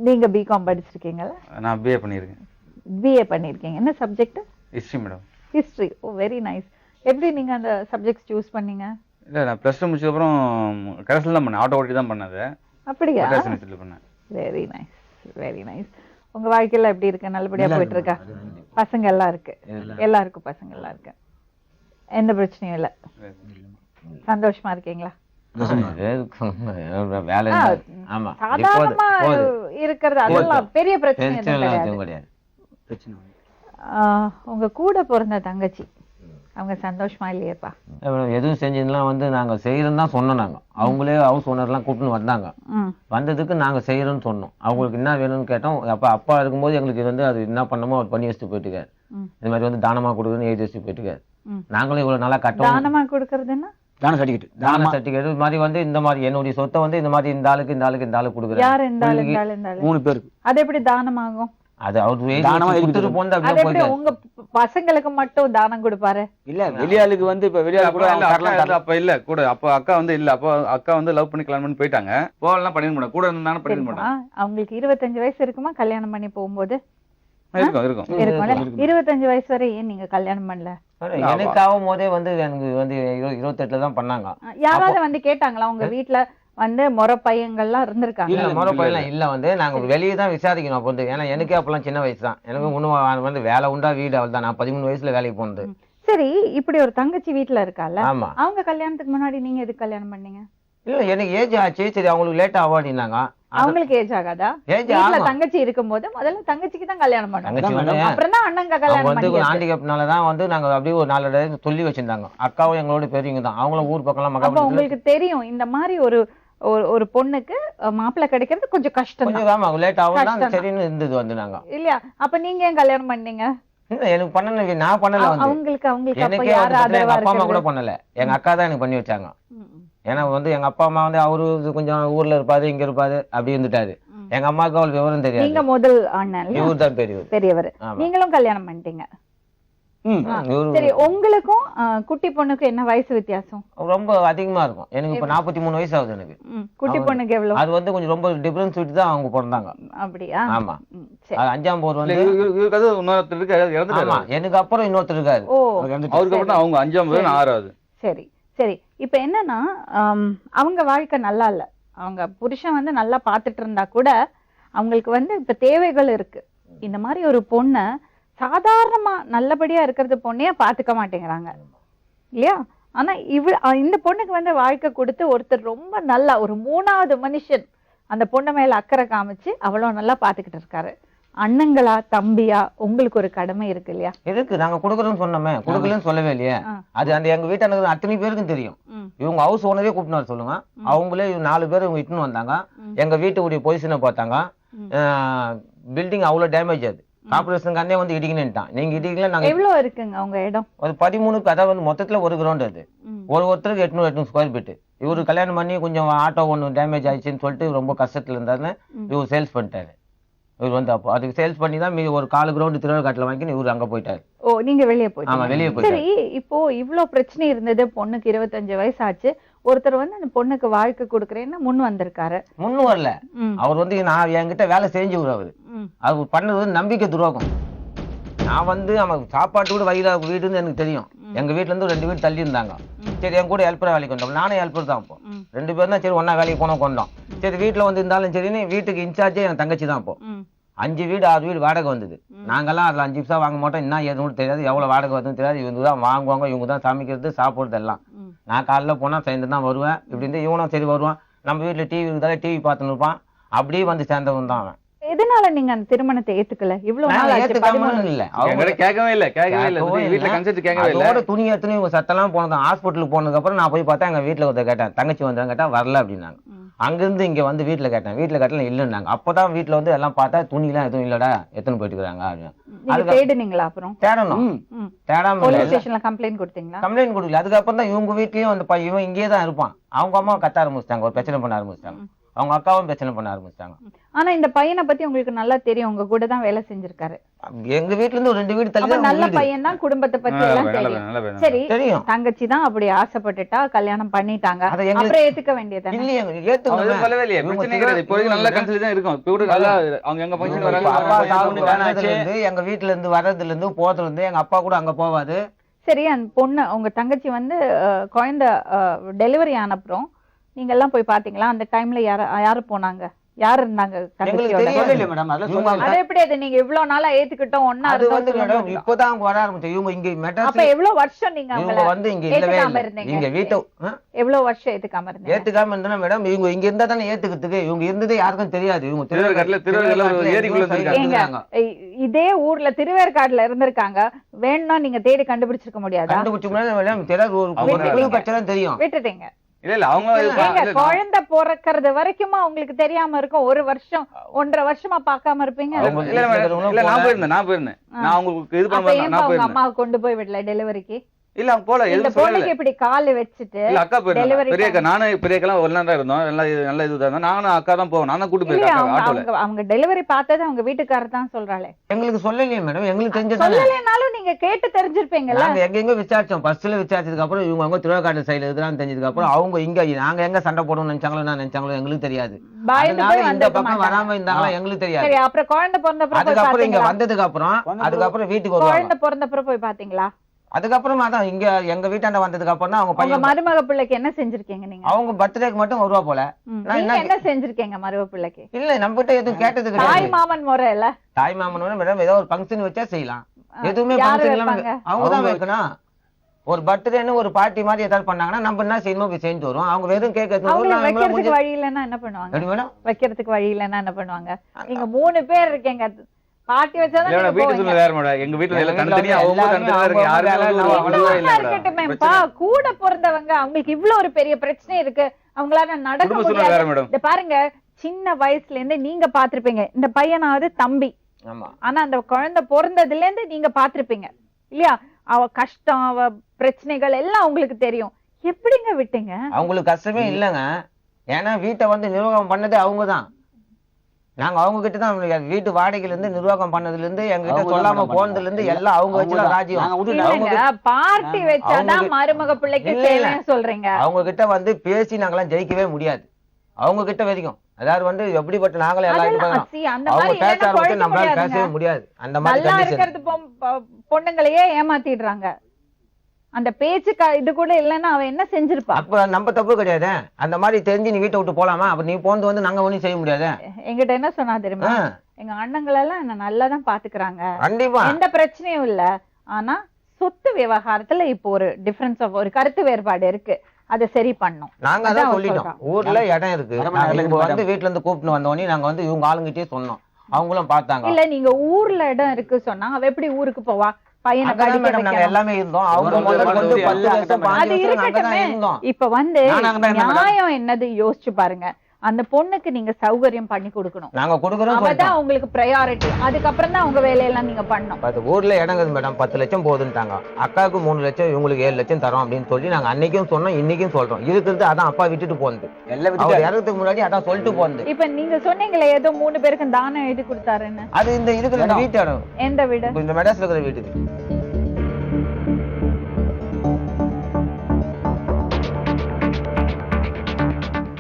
நீங்க பிகாம் படிச்சிருக்கீங்களா? நான் பிஏ பண்ணியிருக்கேன். பிஏ பண்ணிருக்கீங்க. என்ன சப்ஜெக்ட்? History madam. ஹிஸ்ட்ரி. ஓ, வெரி நைஸ். எப்படி நீங்க அந்த சப்ஜெக்ட் சூஸ் பண்ணீங்க? இல்லை, நான் +2 முடிச்சதுக்கப்புறம் கடைசியில் தான் பண்ணேன், ஆட்டோ ஓட்டி தான் பண்ணது. அப்படியா? பண்ணேன். Very nice, very nice. உங்க வாழ்க்கையில எப்படி இருக்கு? நல்லபடியா போயிட்டு இருக்கா? பசங்க எல்லாம் இருக்கு? எல்லாருக்கும் பசங்க எல்லாம் இருக்கு, எந்த பிரச்சனையும் இல்லை. சந்தோஷமா இருக்கீங்களா? வேலை ஆ, ஆமா சாதாரணமா இருக்கிறது அதெல்லாம் பெரிய பிரச்சனை எதுவும் பிரச்சனை கிடையாது. எதுவும் கிடையாது. உங்க கூட பிறந்த தங்கச்சி அவங்க சந்தோஷமா இல்லையேப்பா? எதுவும் செஞ்சதுலாம் வந்து நாங்க செய்யறோம் தான் சொன்னோம். நாங்க அவங்களே ஹவுஸ் ஓனர்லாம் கூப்பிட்டு வந்தாங்க. வந்ததுக்கு நாங்க செய்யறோம்னு சொன்னோம். அவங்களுக்கு என்ன வேணும்னு கேட்டோம். அப்பா இருக்கும்போது எங்களுக்கு வந்து அது என்ன பண்ணமோ அவர் பண்ணி வச்சுட்டு போயிட்டுக்காரு. இந்த மாதிரி வந்து தானமா கொடுக்குறதுன்னு எழுதி வச்சுட்டு போயிட்டுக்காரு. நாங்களும் இவ்வளவு நாளா கட்டோம். தானமா கொடுக்கறதுன்னா தான சர்டிஃபிகேட் தான சர்டிஃபிகேட் இது மாதிரி வந்து இந்த மாதிரி என்னுடைய சொத்தை வந்து இந்த மாதிரி இந்த ஆளுக்கு கொடுக்குறேன். யாரு இந்த ஆளு இந்த ஆளு இந்த ஆளு? 3 பேருக்கு அது எப்படி தானமாகும்? அது அவர் தானமா எழுதி கொடுத்துட்டு போந்து அது அப்படியே எப்படி போயிட்டாரு. உங்க பசங்களுக்கு மட்டும் தானம் கொடுப்பாரு? இல்ல வெளியாளுக்கு வந்து இப்ப வெளியாளு கூட அவங்க தரலாம் அப்ப இல்ல கூட அப்ப அக்கா வந்து இல்ல அப்ப அக்கா வந்து லவ் பண்ணி கல்யாணம் பண்ணி போயிட்டாங்க. போகலாம் பண்ணிட மாட்டாங்க, கூட இருந்தாலும் பண்ணிட தெரியுமா? மாட்டாங்க. அவங்களுக்கு 25 வயசு இருக்குமா கல்யாணம் பண்ணி போகும்போது? இருக்கும் இருக்கும். இருக்கும்ல. 25 வயசு வரை ஏன் நீங்க கல்யாணம் பண்ணல? எனக்கு ஆகும் போதே வந்து எனக்கு வந்து 28ல தான் பண்ணாங்க. யாராவது வந்து கேட்டாங்களா உங்க வீட்டுல வந்து முறை பையங்கள்லாம் இருந்திருக்காங்க? இல்ல முறை பையெல்லாம் இல்ல வந்து நாங்க வெளியே தான் விசாரிக்கணும் அப்ப வந்து. ஏன்னா எனக்கே அப்பெல்லாம் சின்ன வயசு தான். எனக்கு இன்னும் வந்து வேலை உண்டா வீடு அவள் தான். நான் 13 வயசுல வேலைக்கு போனது. சரி, இப்படி ஒரு தங்கச்சி வீட்டுல இருக்கால, ஆமா. அவங்க கல்யாணத்துக்கு முன்னாடி நீங்க எதுக்கு கல்யாணம் பண்ணீங்க? இல்ல எனக்கு ஏஜ் ஆச்சு, சரி அவங்களுக்கு லேட்டா ஆவாடினாங்க. அவங்களுக்கு ஏஜ் ஆகாதா? ஏஜ் வீட்டுல ஆகும். தங்கச்சி இருக்கும்போது முதல்ல தங்கச்சிக்கு தான் கல்யாணம் பண்ணணும், தங்கச்சி வந்து அப்புறம் தான் அண்ணங்க அவங்க கல்யாணம் வந்து பண்ணி. ஹேண்டிகேப்னால தான் வந்து நாங்க அப்படியே ஒரு 4 தடவை சொல்லி வச்சிருந்தாங்க. அக்காவும் எங்களோட பெரியவங்க தான். அவங்களும் ஊர் பக்கம்லாம் அப்ப மகாபலிபுரத்துல உங்களுக்கு தெரியும் இந்த மாதிரி ஒரு பொண்ணுக்கு மாப்பிள்ளை கிடைக்கிறது கொஞ்சம் கஷ்டம் தான் கொஞ்சம் ஆமா லேட் ஆகும் தான் கஷ்டம். சரின்னு இருந்தது வந்து நாங்க. இல்லையா? அப்ப நீங்க ஏன் கல்யாணம் பண்ணீங்க? இல்ல எனக்கு பண்ணல, நான் பண்ணல வந்து. அவங்களுக்கு அப்ப எனக்கே யார் வந்து எங்க ஆதரவா அப்பா அம்மா கூட இருக்கிறது? பண்ணல, எங்க அக்கா தான் எனக்கு பண்ணி வச்சாங்க. ம், ஏன்னா வந்து எங்க அப்பா அம்மா வந்து அவரு கொஞ்சம் ஊர்ல இருப்பாரு, இங்க இருப்பாரு, அப்படி இருந்துட்டாரு. எங்க அம்மாவுக்கு அவளுக்கு விவரம் தெரியாது. நீங்க முதல் அண்ணன் இல்லையா? இவர் தான் பெரியவர். பெரியவர். ஆமா. நீங்களும் கல்யாணம் பண்ணிட்டீங்க. இவரு சரி, உங்களுக்கும் குட்டி பொண்ணுக்கு என்ன வயசு வித்தியாசம்? ரொம்ப அதிகமா இருக்கும். எனக்கு இப்ப 43 வயசு ஆகுது எனக்கு. குட்டி பொண்ணுக்கு எவ்வளவு? அது வந்து கொஞ்சம் ரொம்ப டிஃபரன்ஸ் விட்டு தான் அவங்க பிறந்தாங்க. அப்படியா? ஆமா. சரி. அது 5ஆம் போர் வந்து இவருக்கு அது இன்னொருத்தர் இருக்கு, ஆமா இறந்துட்டாரு. எனக்கு அப்புறம் இன்னொருத்தர் இருக்காரு. ஓ, அவருக்கு அப்புறம் அவங்க 5ஆம் பேர் 6ஆவது. சரி சரி. இப்ப என்னன்னா அவங்க வாழ்க்கை நல்லா இல்ல, அவங்க புருஷன் வந்து நல்லா பாத்துட்டு இருந்தா கூட அவங்களுக்கு வந்து இப்ப தேவைகள் இருக்கு. இந்த மாதிரி ஒரு பொண்ணை சாதாரணமா நல்லபடியா இருக்கிறது பொண்ணையே பாத்துக்க மாட்டேங்கிறாங்க இல்லையா? ஆனா இந்த பொண்ணுக்கு வந்து வாழ்க்கை கொடுத்து ஒருத்தர் ரொம்ப நல்லா ஒரு 3வது மனுஷன் அந்த பொண்ணு மேல அக்கறை காமிச்சு அவ்வளவு நல்லா பாத்துக்கிட்டு இருக்காரு. அண்ணங்களா தம்பியா உங்களுக்கு ஒரு கடமை இருக்கு இல்லையா? இருக்கு, நாங்க கொடுக்குறோம்னு சொன்னோமே, கொடுக்கலன்னு சொல்லவே இல்லையே. அது அந்த எங்க வீட்டான அத்தனை பேருக்கும் தெரியும். இவங்க ஹவுஸ் ஓனரே கூப்பிட்டு சொல்லுங்க. அவங்களே 4 பேர் இவங்க இட்டுன்னு வந்தாங்க. எங்க வீட்டுடைய பொசிஷனை பார்த்தாங்க. பில்டிங் அவ்வளவு டேமேஜ். அது கார்பரேஷன் வந்து இடிக்கணும்ட்டான். நீங்க இடிக்கல நாங்க எவ்வளவு இருக்குங்க உங்க இடம்? ஒரு 13, அதாவது வந்து மொத்தத்துல ஒரு கிரவுண்ட். அது ஒருத்தருக்கு 800 ஸ்கொயர் ஃபீட். இவரு கல்யாணம் பண்ணி கொஞ்சம் ஆட்டோ ஒன்று டேமேஜ் ஆயிடுச்சுன்னு சொல்லிட்டு ரொம்ப கஷ்டத்துல இருந்தாருன்னு இவர் சேல்ஸ் பண்ணிட்டாரு. இவர் வந்து அப்போ அதுக்கு சேல்ஸ் பண்ணி தான் ஒரு 4 கிரவுண்ட் திருவிழாக்காட்டில் வாங்கி இவர் அங்க போயிட்டாரு. ஓ, நீங்க வெளியே ஆமா, போயிட்டீங்க. வெளியே போயிட்டாரு. சரி, இப்போ இவ்வளவு பிரச்சனை இருந்தது, பொண்ணுக்கு 25 வயசு ஆச்சு, ஒருத்தர் வந்து அந்த பொண்ணுக்கு வாழ்க்கை கொடுக்குறேன்னு முன் வந்திருக்காரு. முன்னும் வரல. அவர் வந்து நான் என்கிட்ட வேலை செஞ்சவர். அவர் பண்ணது வந்து நம்பிக்கை துரோகம். நான் வந்து அவன் சாப்பாட்டு கூட வயிறா வீடுன்னு எனக்கு தெரியும். எங்க வீட்டுல இருந்து 2 வீடு தள்ளி இருந்தாங்க. சரி, என் கூட ஹெல்ப்பரா வேலைக்கு வந்தோம். நானும் ஹெல்ப்பர் தான். அப்போ 2 பேரும் தான். சரி, ஒன்னா வேலைக்கு கொண்டோம். சரி, வீட்டுல வந்து இருந்தாலும் சரின்னு வீட்டுக்கு இன்சார்ஜே என் தங்கச்சி தான். அப்போ 5 வீடு 6 வீடு வாடகை வந்தது. நாங்கெல்லாம் அதுல 5 பைசா வாங்க மாட்டோம். என்ன எதுவும் தெரியாது, எவ்வளவு வாடகை வருதுன்னு தெரியாது. இவங்க தான் வாங்குவாங்க, இவங்க தான் சமைக்கிறது சாப்பிடுறது எல்லாம். நான் காலைல போனா சாயந்தரம் தான் வருவேன். இப்படி இருந்து இவனும் சரி வருவான். நம்ம வீட்டுல டிவி இருந்தாலே டிவி பார்த்துன்னு இருப்பான். அப்படியே வந்து சேர்ந்தவன் தான் அவன். எதனால நீங்க அந்த திருமணத்தை ஏத்துக்கல? இவ்வளவு நாள் ஆச்சு, 13 இல்ல என்கிட்ட கேட்கவே இல்ல வீட்டுல கன்செப்ட் கேட்கவே இல்ல. அதோட துணி எடுத்துன்னு இவங்க சத்தெல்லாம் போனதான். ஹாஸ்பிட்டலுக்கு போனதுக்கு அப்புறம் நான் போய் பார்த்தா எங்க வீட்டுல ஒருத்தர் கேட்டேன், தங்கச்சி வந்தாங்க கேட்டா வரல அப்படின்னாங்க. அங்கிருந்து இங்க வந்து வீட்டுல கேட்டேன், வீட்டுல கேட்டல இல்லைன்னாங்க. அப்பதான் வீட்டுல வந்து எல்லாம் பார்த்தா துணி எல்லாம் எதுவும் இல்லடா, எத்தனை போயிட்டு இருக்காங்க அப்படின்னு. தேடுனீங்களா? அப்புறம் தேடணும். தேடாம போலீஸ் ஸ்டேஷன்ல கம்ப்ளைண்ட் கொடுத்தீங்களா? கம்ப்ளைண்ட் கொடுக்கல. அதுக்கப்புறம் தான் இவங்க வீட்லயும் அந்த இவன் இங்கே தான் இருப்பான். அவங்க அம்மா கத்த ஆரம்பிச்சிட்டாங்க, ஒரு பிரச்சனை பண்ண ஆரம்பிச்சிட்டாங்க. அவங்க அக்காவும் பிரச்சனை பண்ண ஆரம்பிச்சிட்டாங்க. ஆனா இந்த பையனை பத்தி உங்களுக்கு நல்லா தெரியும், உங்க கூட தான் வேலை செஞ்சிருக்காரு. எங்க வீட்டுல இருந்து ஒரு 2 வீடு தள்ளி தான் நல்ல வீடு. பையன் தான், குடும்பத்தை பத்தி எல்லாம் தெரியும். சரி, தெரியும். தங்கச்சி தான் அப்படி ஆசைப்பட்டுட்டா கல்யாணம் பண்ணிட்டாங்க, அதை எங்களுக்கு- அப்புறம் ஏத்துக்க வேண்டியது. இல்லையே, அவங்க எதுவும் சொல்லவே இல்லையே. பிரச்சனை கிடையாது. இப்போதைக்கு நல்ல கன்செப்ட் தான் இருக்கும். இப்போ கூட நல்லா அவங்க எங்க ஃபங்க்ஷன் அப்பா சாவுன்னு வராங்க. வர்றதுல இருந்து, எங்க வீட்டுல இருந்து வர்றதுல இருந்து போறதுல இருந்து எங்க அப்பா கூட அங்க போவாது. சரி, அந்த பொண்ணு உங்க தங்கச்சி வந்து குழந்தை டெலிவரி ஆனப்புறம் நீங்க எல்லாம் போய் பாத்தீங்களா? அந்த டைம்ல யாரு போனாங்க? யார் இருந்தாங்க எங்களுக்கு தங்கச்சியோட? தெரியல மேடம் அதெல்லாம் இவங்க சொன்னாங்க. அது எப்படி அது நீங்க இவ்வளவு நாளா ஏத்துக்கிட்டோம் ஒன்னா அது வந்து மேடம் இருந்தோம்? இப்பதான் அவங்க வர ஆரம்பிச்சு. இவங்க இங்க அப்ப மெட்ராஸ்ல எவ்வளவு வருஷம் நீங்க இவங்க அவங்கள வந்து இங்க இல்லவே ஏத்துக்காம இல்லை. இருந்தீங்க? இங்க வீட்டை எவ்வளவு வருஷம் ஏத்துக்காம இருந்தீங்க? ஏத்துக்காம இருந்தா மேடம் இவங்க இங்க இருந்தா தானே ஏத்துக்கிறதுக்கு. இவங்க இருந்ததே யாருக்கும் தெரியாது. இவங்க திருவேற்காட்டுல ஒரு ஏரிக்குள்ள இருந்திருக்காங்க. இதே ஊர்ல திருவேற்காடுல இருந்திருக்காங்க. வேணும்னா நீங்க தேடி கண்டுபிடிச்சிருக்க முடியாதா? கண்டுபிடிச்ச மேடம் தெரியாது. ஒரு அவங்க பச்சை தெரியும். விட்டுட்டீங்க. இல்ல அவங்க ஏங்க, குழந்தை பிறக்கிறது வரைக்குமா உங்களுக்கு தெரியாம இருக்கும்? ஒரு வருஷம் 1.5 வருஷமா பார்க்காம இருப்பீங்க. இல்ல நான் போயிருந்தேன் நான் உங்களுக்கு இது அப்ப பண்ண ஏன் நான் உங்க போயிருந்தேன். அம்மாவை கொண்டு போய் விடல டெலிவரிக்கு? இல்ல அவங்க போல இந்த எதுவும் சொல்லல. பொண்ணுக்கு இப்படி கால் வச்சுட்டு இல்ல அக்கா delivery போயிருந்தேன். பெரியக்கா நானும் பெரியக்கெல்லாம் ஒரு நேரம் இருந்தோம். நல்ல இதுதான் இருந்தோம். நானும் அக்கா தான் போவோம். நான் தான் கூட்டு இல்லையா, போயிருக்கேன் ஆட்டோல. அவங்க டெலிவரி பார்த்தது அவங்க வீட்டுக்காரர் தான் சொல்றாளே. எங்களுக்கு சொல்லலையே மேடம். எங்களுக்கு தெரிஞ்சதானே. சொல்லலைனாலும் நீங்க கேட்டு தெரிஞ்சிருப்பீங்கல்ல. நாங்க எங்க விசாரிச்சோம். பஸ்ல விசாரிச்சதுக்கு அப்புறம் இவங்க அவங்க திருவேற்காடு சைடுல இதுதான் தெரிஞ்சதுக்கு அப்புறம் அவங்க இங்க நாங்க எங்க சண்டை போடணும்னு நினைச்சாங்களோ எங்களுக்கு தெரியாது. பயந்து அதனால போய் இந்த வந்திருக்க பக்கம் மாட்டாங்க. வராம இருந்தாங்களா எங்களுக்கு தெரியாது. சரி, அப்புறம் குழந்தை பிறந்த அப்புறம் போய் அதுக்கப்புறம் இங்க பாத்தீங்களா? வந்ததுக்கு அதுக்கப்புறம் வீட்டுக்கு வருவாங்க. குழந்தை பிறந்த அப்புறம் போய் பாத்தீங்களா? அதுக்கப்புறமா தான் இங்க எங்க வீட்டாண்ட வந்ததுக்கு அப்புறம் தான் அவங்க உங்க பையன் மருமக பிள்ளைக்கு என்ன செஞ்சிருக்கீங்க நீங்க? அவங்க பர்த்டேக்கு மட்டும் வருவா போல. நான் நீங்க என்ன என்ன செஞ்சிருக்கீங்க மருமக பிள்ளைக்கு? இல்ல நம்ம கிட்ட எதுவும் கேட்டது தாய் கிடையாது. மாமன் முறை இல்ல? தாய் மாமன் மேடம் ஏதோ ஒரு ஃபங்க்ஷன் வச்சா செய்யலாம். எதுவுமே யாரு ஃபங்க்ஷன் வைப்பாங்க? அவங்க தான் வைக்கணும். ஒரு பர்த்டேன்னு ஒரு பார்ட்டி மாதிரி ஏதாவது பண்ணாங்கன்னா நம்ம என்ன செய்யணுமோ போய் செஞ்சு வருவோம். அவங்க வெறும் கேக் அவங்க வைக்கிறதுக்கு வழி இல்லைன்னா என்ன பண்ணுவாங்க? மேடம் வைக்கிறதுக்கு வழி இல்லைன்னா என்ன பண்ணுவாங்க? நீங்க 3 பேர் இருக்கீங்க. பாட்டி வச்சாதான் நீங்க வீட்டு போவீங்க. சூழ்நிலை வேற மேடம். எங்க வீட்டுல எல்லாம் தனித்தனியா அவங்க தனித்தனியா இருக்கு. யாருமே இன்னொன்னு இருக்கட்டுமேப்பா, கூட பிறந்தவங்க அவங்களுக்கு இவ்வளவு ஒரு பெரிய பிரச்சனை இருக்கு. அவங்களால நடக்க குடும்ப சூழ்நிலை வேற முடியாது. மேடம். இந்த பாருங்க, சின்ன வயசுல இருந்து நீங்க பாத்திருப்பீங்க. இந்த பையனாவது தம்பி. ஆமா. ஆனா அந்த குழந்தை பிறந்ததுல இருந்து நீங்க பாத்திருப்பீங்க இல்லையா? அவ கஷ்டம், அவ பிரச்சனைகள் எல்லாம் உங்களுக்கு தெரியும். எப்படிங்க விட்டீங்க? அவங்களுக்கு கஷ்டமே இல்லைங்க. ஏன்னா வீட்டை வந்து நிர்வாகம் பண்ணதே அவங்கதான். நாங்க அவங்க கிட்ட தான் வீட்டு வாடகையில இருந்து நிர்வாகம் பண்ணதுல இருந்து எங்க கிட்ட சொல்லாம போனதுல இருந்து எல்லாம் அவங்க வச்சுதான் ராஜ்யம். இல்லைங்க, பார்ட்டி வச்சாதான் மருமக பிள்ளைக்கு தேவைன்னு சொல்றீங்க. அவங்க கிட்ட வந்து பேசி நாங்கெல்லாம் ஜெயிக்கவே முடியாது. அவங்க கிட்ட வரைக்கும் அதாவது வந்து எப்படிப்பட்ட நாங்களே எல்லாரும் see, அந்த அவங்க மாதிரி பேச இல்லைன்னா ஆரம்பிச்சு குழப்ப நம்மளால முடியாதுங்க. பேசவே முடியாது. அந்த மாதிரி நல்லா கண்டிஷன். இருக்கிறது பொண்ணுங்களையே ஏமாத்திடுறாங்க. அந்த பேச்சுக்கு இது கூட இல்லைன்னா அவ என்ன செஞ்சிருப்பா? அப்ப நம்ம தப்பு கிடையாது. அந்த மாதிரி தெரிஞ்சு நீ வீட்டை விட்டு போலாமா? அப்ப நீ போனது வந்து நாங்க ஒண்ணும் செய்ய முடியாது. எங்கிட்ட என்ன சொன்னா தெரியுமா? எங்க அண்ணங்களெல்லாம் என்ன நல்லாதான் பாத்துக்கிறாங்க, கண்டிப்பா எந்த பிரச்சனையும் இல்ல. ஆனா சொத்து விவகாரத்துல இப்போ ஒரு டிஃபரன்ஸ் ஆஃப் ஒரு கருத்து வேறுபாடு இருக்கு. அதை சரி பண்ணும். நாங்க அதான் அதான் அவ சொல்லிட்டோம். சொல்றா. ஊர்ல இடம் இருக்கு. இவங்க வந்து வீட்டுல இருந்து கூப்பிட்டு வந்தோடனே நாங்க வந்து இவங்க ஆளுங்கிட்டே சொன்னோம். அவங்களும் பார்த்தாங்க. இல்ல, நீங்க ஊர்ல இடம் இருக்கு சொன்னா அவ எப்படி ஊருக்கு போவா? பையனை அங்கதான் படிக்க மேடம் நாங்க வைக்கணும். எல்லாமே இருந்தோம். அவங்க முதல்ல வந்து 10 வருஷம் 5 அது வருஷம் நாங்க தான் இருக்கட்டுமே. இருந்தோம். இப்ப வந்து நான் அங்கதான் இருந்தேன் மேடம். நியாயம் என்னது யோசிச்சு பாருங்க. அந்த பொண்ணுக்கு நீங்க சௌகரியம் பண்ணி கொடுக்கணும். நாங்க கொடுக்குறோம் அவதான் சொல்லிட்டோம். உங்களுக்கு பிரையாரிட்டி. அதுக்கப்புறம் தான் உங்க வேலையெல்லாம் நீங்க பண்ணணும். அது ஊர்ல இடங்குது மேடம். 10 லட்சம் போகுதுன்ட்டாங்க. அக்காவுக்கு 3 லட்சம், இவங்களுக்கு 7 லட்சம் தரோம் அப்படின்னு சொல்லி நாங்க அன்னைக்கும் சொன்னோம், இன்னைக்கும் சொல்றோம். இருக்கிறது அதான் அப்பா விட்டுட்டு போனது. எல்லாம் அவர் விட்டு இறக்கிறதுக்கு முன்னாடி அதான் சொல்லிட்டு போனது. இப்ப நீங்க சொன்னீங்களே ஏதோ 3 பேருக்கு தானம் எழுதி கொடுத்தாருன்னு. அது இந்த இருக்கிற இந்த வீட்டு இடம். எந்த வீடு? இப்ப இந்த மெட்ராஸ்ல இருக்கிற வீட்டுக்கு.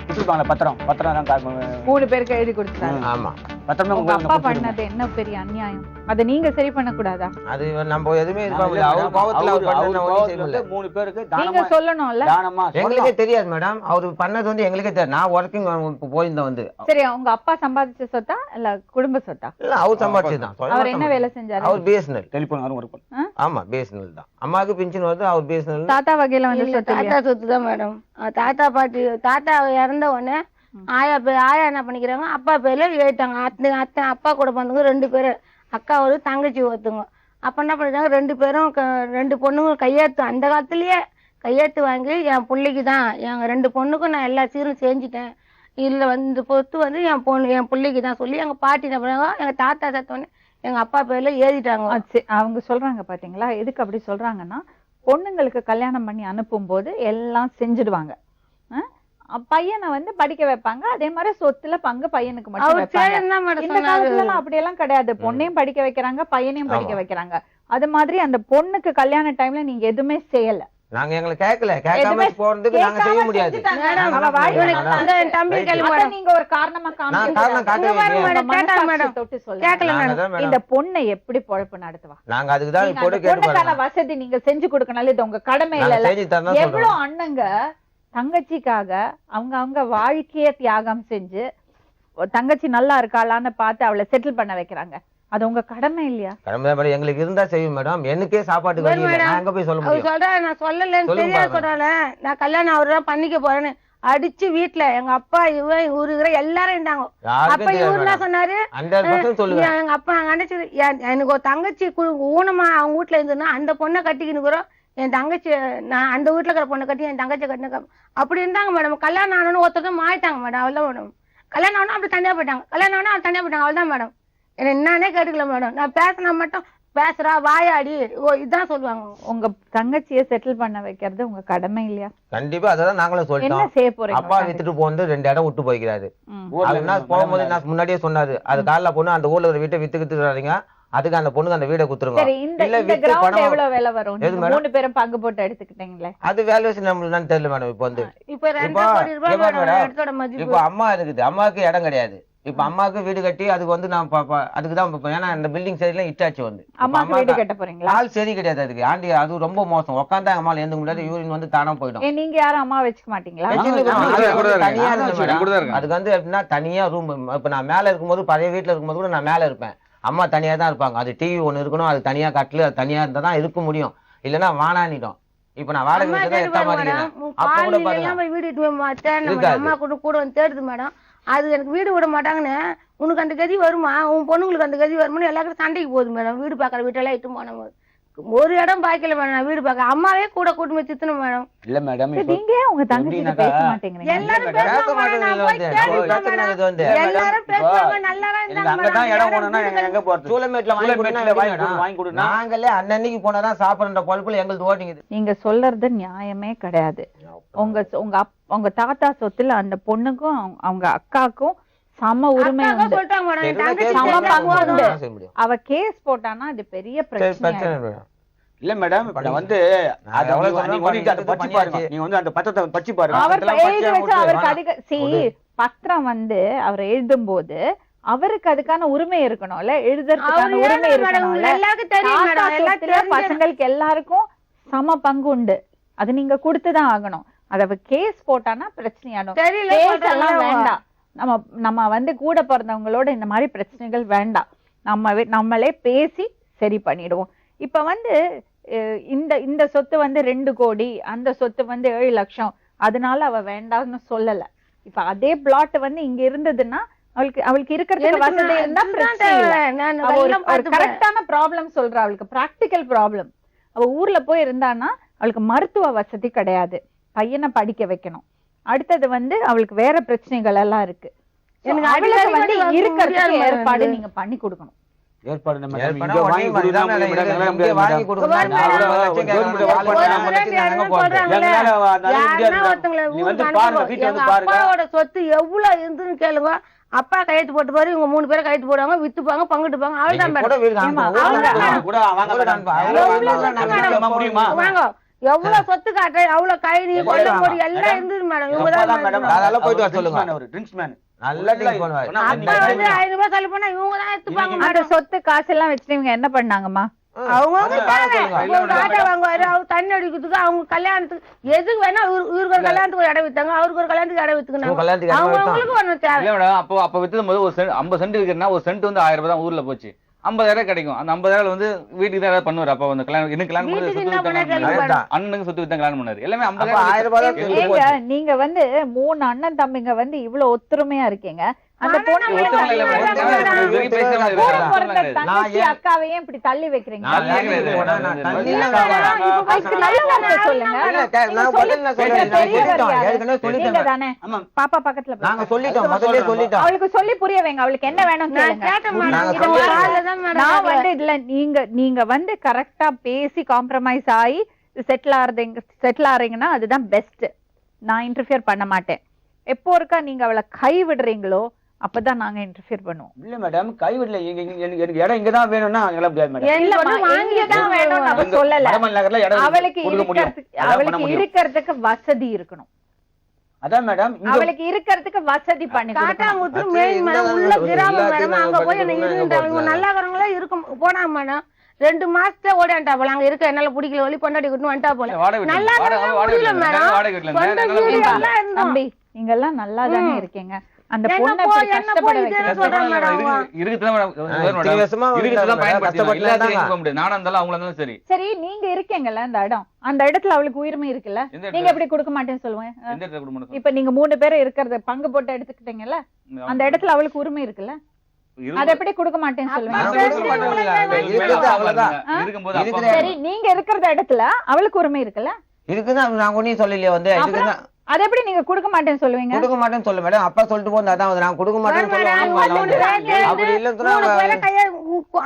கொடுத்துருப்பாங்களா பத்திரம் தான் 3 பேருக்கு எழுதி கொடுத்தாரு. ஆமா. பத்திரம் உங்க அப்பா பண்ணது என்ன பெரிய அநியாயம்? அதை நீங்க சரி பண்ண கூடாதா? அது நம்ம எதுவுமே இது பண்ண முடியல. அவர் கோவத்துல அவர் பண்ணது நான் ஒண்ணும் செய்ய முடியல. 3 பேருக்கு நீங்க சொல்லணும்ல. தானமா எங்களுக்கே தெரியாது மேடம். அவர் பண்ணது வந்து எங்களுக்கே தெரியாது. நான் ஒர்க்கிங் போயிருந்தேன் வந்து. சரி, உங்க அப்பா சம்பாதிச்ச சொத்தா இல்ல குடும்ப சொத்தா? இல்ல அவர் சம்பாதிச்சுதான். அவர் என்ன வேலை செஞ்சாரு? அவர் பிஎஸ்என்எல். டெலிபோன் வரும் ஒர்க் பண்ணு. ஆமா பிஎஸ்என்எல் தான். அம்மாவுக்கு பென்ஷன் வருது. அவர் பிஎஸ்என்எல். தாத்தா வகையில வந்து சொத்து தாத்தா இல்லையா? சொத்து தான் மேடம். தாத்தா பாட்டி தாத்தா இறந்த உடனே ஆயா என்ன பண்ணிக்கிறாங்க, அப்பா பேர்ல எழுதிட்டாங்க. அத்தை அப்பா கூட பிறந்தவங்க 2 பேரு, அக்கா ஒரு தங்கச்சி ஒருத்தவங்க. அப்ப என்ன பண்ணிட்டாங்க, 2 பேரும் 2 பொண்ணுங்க கையெழுத்து அந்த காலத்திலேயே கையெழுத்து வாங்கி என் பிள்ளைக்கு தான், எங்க 2 பொண்ணுக்கும் நான் எல்லா சீரும் செஞ்சுட்டேன், இதுல வந்து பொத்து வந்து என் பிள்ளைக்கு தான் சொல்லி எங்க பாட்டி என்ன பண்ணாங்க, எங்க தாத்தா செத்தோடனே எங்க அப்பா பேர்ல எழுதிட்டாங்க. அவங்க சொல்றாங்க பாத்தீங்களா? எதுக்கு அப்படி சொல்றாங்கன்னா, பொண்ணுங்களுக்கு கல்யாணம் பண்ணி அனுப்பும் போது எல்லாம் செஞ்சிடுவாங்க. பையனை வந்து படிக்க வைப்பாங்க. அதே மாதிரி சொத்துல பங்கு பையனுக்கு மட்டும் வைப்பாங்க. இந்த காலத்துல எல்லாம் அப்படி எல்லாம் கிடையாது. பொண்ணையும் படிக்க வைக்கிறாங்க, பையனையும் படிக்க வைக்கிறாங்க. அது மாதிரி அந்த பொண்ணுக்கு கல்யாண டைம்ல நீங்க எதுவுமே செய்யல. நாங்க எங்களை கேட்கல. கேட்காம போறதுக்கு நாங்க செய்ய முடியாது. நீங்க ஒரு காரணமா இந்த பொண்ணை எப்படி பொழப்பு நடத்துவா? நாங்க அதுக்குதான் வசதி நீங்க செஞ்சு கொடுக்கணும். இது உங்க கடமை இல்ல. எவ்வளவு அண்ணங்க தங்கச்சிக்காக அவங்க வாழ்க்கைய தியாகம் செஞ்சு தங்கச்சி நல்லா இருக்காளான்னு பார்த்து அவளை செட்டில் பண்ண வைக்கிறாங்க. அது உங்க கடமை இல்லையா? கடமை மேடம், எங்களுக்கு இருந்தா செய்யும் மேடம். எனக்கே சாப்பாட்டு வழி இல்லை, நான் எங்க போய் சொல்ல அவர் முடியும்? சொல்றா நான் சொல்லலன்னு சொல்லுங்க தெரியாது பாருங்க. சொல்றால, நான் கல்யாணம் அவர்தான் பண்ணிக்க போறேன்னு அடிச்சு வீட்டுல எங்க அப்பா இவன் இவரு எல்லாரும் இருந்தாங்க. யாருக்கும் அப்ப தெரியாது இவரு என்ன மேடம். சொன்னாரு, 100% சொல்லுவேன். எங்க அப்பா நினைச்சு எனக்கு ஒரு தங்கச்சி ஊனமா அவங்க வீட்டுல இருந்ததுன்னா அந்த பொண்ணை கட்டிக்கினுக்குறோம், என் தங்கச்சி நான் அந்த வீட்டுல இருக்கிற பொண்ணை கட்டி என் தங்கச்சி கட்டின அப்படி இருந்தாங்க மேடம். கல்யாணம் ஆனோன்னு ஒருத்தர் மாறிட்டாங்க மேடம், அவள்தான் மேடம். கல்யாணம் ஆனா அப்படி தனியா போயிட்டாங்க, கல்யாணம் ஆனா அவள் தனியா போயிட்டாங்க, அவள்தான் மேடம். என்ன என்னன்னே கேட்டுக்கல மேடம். நான் பேசினா மட்டும் பேசுறா வாயாடி இதான் சொல்லுவாங்க. உங்க தங்கச்சியை செட்டில் பண்ண வைக்கிறது உங்க கடமை இல்லையா? கண்டிப்பா அதான் நாங்களும் என்ன சொல்லிட்டோம். செய்ய போறீங்க? அப்பா வித்துட்டு போந்து 2 இடம் விட்டு போய்க்கிறாரு. அது என்ன போகும்போது என்ன முன்னாடியே சொன்னாரு, அது காலைல பொண்ணு அந்த ஊர்ல ஒரு வீட்டை வித்துக்கிட்டுறாங்க, அதுக்கு அந்த பொண்ணுக்கு அந்த வீடை குடுத்துருங்க. சரி, இந்த இல்ல இந்த வித்து கிரவுண்ட் பணம் எவ்வளவு விலை வரும்? எது நீங்க மேடம்? 3 பேரும் பங்கு போட்டு எடுத்துக்கிட்டீங்களே, அது வேல்யூஷன் நம்மளுக்கு தெரியல மேடம். இப்ப வந்து இப்ப 2 கோடி ரூபாய் இப்ப மேடம் மேடம், இடத்தோட மதிப்பு. இப்ப அம்மா இருக்குது, அம்மாவுக்கு இடம் கிடையாது. இப்ப அம்மாவுக்கு வீடு கட்டி அதுக்கு வந்து நான் அதுக்குதான் ஏன்னா இந்த பில்டிங் சைடுல இட்டாச்சு வந்து அம்மாக்கு வீடு கட்ட போறீங்களா? ஆள் சரி கிடையாது அதுக்கு. ஆண்டி அது ரொம்ப மோசம். உட்காந்தா அம்மால எந்த முடியாது, யூரின் வந்து தானா போயிடும். நீங்க யாரும் அம்மா வச்சுக்க மாட்டீங்களா? தனியா இருக்கு. அதுக்கு வந்து எப்படின்னா தனியா ரூம். இப்ப நான் மேல இருக்கும்போது பழைய வீட்டுல இருக்கும்போது கூட நான் மேல இருப்பேன், அம்மா தனியா தான் இருப்பாங்க. அது டிவி ஒண்ணு இருக்கணும், அது தனியா கட்டில அது தனியா இருந்தா தான் இருக்க முடியும், இல்லன்னா வானானிடும். இப்ப நான் வாடகை வீட்டுல தான் எட்ட மாதிரி அப்ப கூட பாருங்க வீடு அம்மா கூட வந்து தேடுது மேடம். அது எனக்கு வீடு விட மாட்டாங்கன்னு, உனக்கு அந்த கதி வருமா, உன் பொண்ணுங்களுக்கு அந்த கதி வருமானு எல்லாருக்கும் சண்டைக்கு போகுது மேடம். வீடு பாக்குற வீட்டெல்லாம் இட்டு போன போது ஒரு இடம் பாய்க்கல மேடம். நான் வீடு பார்க்க அம்மாவே கூட கூட்டு போய் சித்தணும் மேடம். இல்ல மேடம், நீங்க உங்க தங்கச்சி பேச மாட்டேங்கிறீங்க. எல்லாரும் பேசுவாங்க, நான் போய் கேட்டுட்டேன். எல்லாரும் பேசுவாங்க, நல்லா இருந்தாங்க அங்கதான் இடம் போனா எங்க போறது? சூளமேட்ல வாங்கி கொடுனா நாங்களே அன்னன்னைக்கு போனாதான் சாப்பிடுற பொழப்புல எங்களுக்கு ஓட்டிங்குது. நீங்க சொல்றது நியாயமே கிடையாது. உங்க தாத்தா சொத்துல அந்த பொண்ணுக்கும் அவங்க அக்காக்கும் சம உரிமை உண்டு, சம பங்கு உண்டு. அவ கேஸ் போட்டானா அது பெரிய பிரச்சனை. இல்ல மேடம், இப்ப வந்து நீங்க வந்து அந்த பத்திரத்தை பச்சி பாருங்க. அவர் எழுதி வச்சு அவருக்கு அதிக பத்திரம் வந்து அவர் எழுதும் போது அவருக்கு அதுக்கான உரிமை இருக்கணும்ல, எழுதுறதுக்கான உரிமை இருக்கணும்ல. பசங்களுக்கு எல்லாருக்கும் சம பங்கு உண்டு, அது நீங்க கொடுத்துதான் ஆகணும். அத கேஸ் போட்டானா பிரச்சனையாடும். கேஸ் எல்லாம் வேண்டாம். நம்ம வந்து கூட பிறந்தவங்களோட இந்த மாதிரி பிரச்சனைகள் வேண்டாம். நம்மளே பேசி சரி பண்ணிடுவோம். இப்ப வந்து இந்த சொத்து வந்து 2 கோடி, அந்த சொத்து வந்து 7 லட்சம், அதனால அவ வேண்டாம்னு சொல்லல. இப்ப அதே பிளாட் வந்து இங்க இருந்ததுன்னா அவளுக்கு இருக்கிறதுக்கு வசதி இருந்தா பிரச்சனை இல்ல. கரெக்டான ப்ராப்ளம் சொல்ற, அவளுக்கு பிராக்டிக்கல் ப்ராப்ளம். அவ ஊர்ல போய் இருந்தான்னா அவளுக்கு மருத்துவ வசதி கிடையாது, பையனை படிக்க வைக்கணும். அடுத்தது வந்து அவளுக்கு வேற பிரச்சனைகள் எல்லாம் இருக்கு. அவளுக்கு வந்து இருக்கிறதுக்கு ஏற்பாடு நீங்க பண்ணி கொடுக்கணும். ஏற்பாடு சொத்து எவ்வளவு இருந்துன்னு கேளுங்க. அப்பா கையெழுத்து போட்டு பாரு, இவங்க 3 பேரும் கையெழுத்து போடுவாங்க, வித்துப்பாங்க, பங்கிட்டுப்பாங்க. வாங்க எவ்வளவு சொத்து காட்டு, அவ்வளவு கை நீ கொள்ள போடி எல்லாம் இருந்தது மேடம். அதெல்லாம் போயிட்டு வர சொல்லுங்க. ஒரு ட்ரிங்க்ஸ் மேன் நல்லா ட்ரிங்க் பண்ணுவாரு. அப்பா வந்து 5 ரூபாய் செலவு பண்ணா இவங்க தான் எடுத்துப்பாங்க. அந்த சொத்து காசு எல்லாம் வச்சுட்டு இவங்க என்ன பண்ணாங்கம்மா? அவங்க ஆட்டோ வாங்குவாரு, அவங்க தண்ணி அடிக்கிறதுக்கு, அவங்க கல்யாணத்துக்கு எதுக்கு வேணா இவருக்கு ஒரு கல்யாணத்துக்கு ஒரு இடம் வித்தாங்க, அவருக்கு ஒரு கல்யாணத்துக்கு இடம் வித்துக்கினாங்க. அவங்களுக்கு ஒண்ணு தேவை. அப்ப வித்தது போது ஒரு 50 சென்ட் இருக்குன்னா ஒரு சென்ட் வந்து 1000 ரூபாய் தான் ஊர்ல போச்சு. 50,000 கிடைக்கும். அந்த 50,000 வந்து வீட்டுக்கு தான் ஏதாவது பண்ணுவாரு. அப்ப வந்து கல்யாணம் எனக்கு கல்யாணம் அண்ணனுக்கு சொத்து வித்தா கல்யாணம் பண்ணாரு. எல்லாமே 50,000. நீங்க வந்து 3 அண்ணன் தம்பிங்க வந்து இவ்வளவு ஒத்துமையா இருக்கீங்க. அந்த பொண்ணு அக்காவையும் இப்படி தள்ளி வைக்கிறீங்க. பாப்பா பக்கத்துல அவளுக்கு சொல்லி புரிய வைங்க, அவளுக்கு என்ன வேணும். நான் வந்து இதுல நீங்க வந்து கரெக்டா பேசி காம்ப்ரமைஸ் ஆகி செட்டில் ஆறீங்கன்னா அதுதான் பெஸ்ட். நான் இன்டர்ஃபியர் பண்ண மாட்டேன். எப்போ இருக்கா நீங்க அவளை கை விடுறீங்களோ அப்பதான் நாங்க இன்டர்ஃபியர் பண்ணுவோம். இல்ல மேடம், கை விடல. எனக்கு இடம் இங்கதான் வேணும்னா அங்கெல்லாம் முடியாது மேடம். அவளுக்கு இருக்கிறதுக்கு வசதி இருக்கணும். அதான் மேடம், அவளுக்கு இருக்கிறதுக்கு வசதி பண்ணி காட்டாங்குத்து மெயின் மேடம், உள்ள கிராமம் மேடம். அங்க போய் இருந்தவங்க நல்லா இருக்கிறவங்களா இருக்கும் போனா மேடம். 2 மாசத்துல ஓடியாண்டா போல. அங்க இருக்க என்னால பிடிக்கல, ஒளி கொண்டாடி கூட்டு வந்துட்டா போல. நல்லா தம்பி, நீங்க எல்லாம் நல்லா தானே இருக்கீங்க. அந்த பொண்ணை இப்படி கஷ்டப்பட வைக்கிறீங்க. நானா இருந்தாலும் அவங்களா இருந்தாலும் சரி. சரி, நீங்க இருக்கீங்கல்ல அந்த இடம், அந்த இடத்துல அவளுக்கு உரிமை இருக்குல்ல, நீங்க எப்படி கொடுக்க மாட்டேன்னு சொல்லுவேன்? எந்த இடத்துல கொடுக்க மாட்டேன்? இப்ப நீங்க 3 பேரும் இருக்கிறத பங்கு போட்டு எடுத்துக்கிட்டீங்கல்ல, அந்த இடத்துல அவளுக்கு உரிமை இருக்குல்ல, அத எப்படி கொடுக்க மாட்டேன்னு சொல்லுவேன்? சரி, நீங்க இருக்கிற இடத்துல அவளுக்கு உரிமை இருக்குல்ல, இருக்குதான். நான் ஒன்னும் சொல்லலையே வந்து இதுக்குதான். அத எப்படி நீங்க கொடுக்க மாட்டேன்னு சொல்லுவீங்க? கொடுக்க மாட்டேன்னு சொல்ல மேடம். அப்பா சொல்லிட்டு போந்தா அதான் நான் கொடுக்க மாட்டேன்னு சொல்லுவேன். அப்படி இல்ல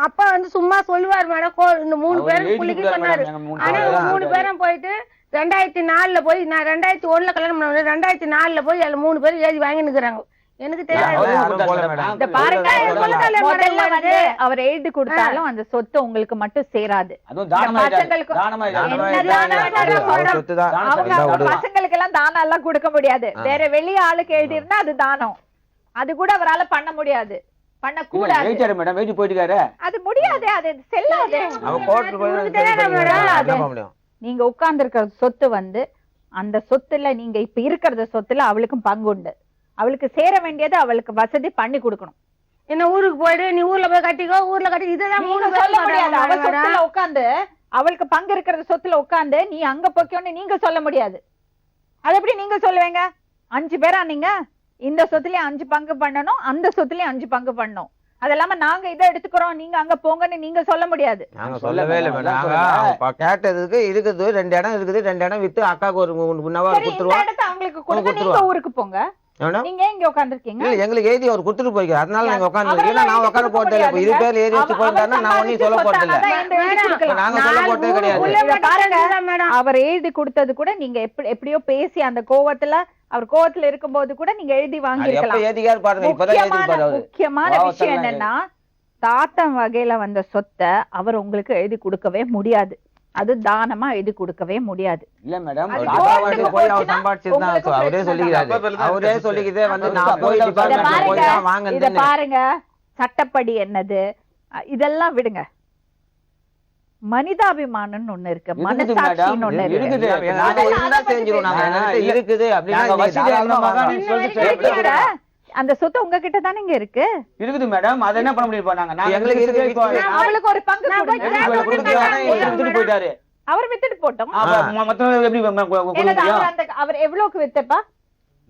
அப்பா வந்து சும்மா சொல்லுவார் மேடம். இந்த 3 பேரும் புள்ளிக்கு சொன்னாரு. ஆனா 3 பேரும் போயிட்டு 2004 போய், நான் 2001 கல்யாணம் பண்ண 2004 போய் 3 பேரும் எழுதி வாங்கி நிக்கிறாங்க. எனக்கு தெரியாது. இந்த பாருங்க, முதல்ல வந்து அவர் எழுதி கொடுத்தாலும் அந்த சொத்து உங்களுக்கு மட்டும் சேராது. பசங்களுக்கு எல்லாம் தானம் எல்லாம் கொடுக்க முடியாது. வேற வெளிய ஆளுக்கு எழுதி இருந்தா அது தானம். அது கூட அவரால பண்ண முடியாது, பண்ண கூடாது. அது முடியாது, அது செல்லாது. நீங்க உட்கார்ந்து இருக்கிற சொத்து வந்து அந்த சொத்துல, நீங்க இப்ப இருக்கிற சொத்துல அவளுக்கும் பங்கு உண்டு. அவளுக்கு சேர வேண்டியது அவளுக்கு வசதி பண்ணி கொடுக்கணும். என்ன ஊருக்கு போயிட்டு நீ ஊர்ல போய் கட்டிக்கோ, ஊர்ல கட்டி, இதுதான் 3 சொல்ல முடியாது. அவ சொத்துல உட்கார்ந்து, அவளுக்கு பங்கு இருக்கிற சொத்துல உட்கார்ந்து நீ அங்க போக்கணும்னு நீங்க சொல்ல முடியாது. அது எப்படி நீங்க சொல்லுவீங்க? 5 பேரா நீங்க? இந்த சொத்துலயும் 5 பங்கு பண்ணணும், அந்த சொத்துலயும் 5 பங்கு பண்ணணும். அது இல்லாம நாங்க இதை எடுத்துக்கிறோம், நீங்க அங்க போங்கன்னு நீங்க சொல்ல முடியாது. நாங்க சொல்லவே இல்லை மேடம். கேட்டதுக்கு இருக்குது 2 இடம் இருக்குது, 2 இடம் வித்து அக்காவுக்கு ஒரு கொடுத்துருவோம். அவங்களுக்கு கொடுங்க, நீங்க ஊருக்கு போங்க. நீங்க எங்க உட்கார்ந்துருக்கீங்க? எங்களுக்கு எழுதி அவர் கொடுத்துட்டு போய்க்க, அதனால நாங்க உட்கார்ந்து. நான் உட்கார போட்டே இல்லை. இது பேர் எழுதி வச்சு போயிருந்தாருன்னா நான் ஒன்னும் சொல்ல போறது இல்லை. நாங்க சொல்ல போட்டே கிடையாது. அவர் எழுதி கொடுத்தது கூட நீங்க எப்படியோ பேசி அந்த கோவத்துல, அவர் கோவத்துல இருக்கும்போது கூட நீங்க எழுதி வாங்கிருக்கலாம். முக்கியமான விஷயம் என்னன்னா, தாத்தன் வகையில வந்த சொத்தை அவர் உங்களுக்கு எழுதி கொடுக்கவே முடியாது. அது தானமா எழுதி கொடுக்கவே முடியாது. இல்ல மேடம், போய் அவர் சம்பாதிச்சுதான் அவரே சொல்லிக்கிறாரு. அவரே சொல்லிக்கிட்டே வந்து நான் போய் இத பாருங்க, சட்டப்படி என்னது இதெல்லாம் விடுங்க. மனிதாபிமானம் ஒண்ணு இருக்கு, மனசாட்சின்னு ஒண்ணு இருக்குது. அந்த சொத்து உங்ககிட்ட தானே இருக்கு. இருக்குது மேடம். அத என்ன பண்ண முடியும்? அவளுக்கு ஒரு பங்கு போயிட்டாரு. அவர் வித்துட்டு போட்டோம். அவர் எவ்வளவுக்கு வித்தப்பா?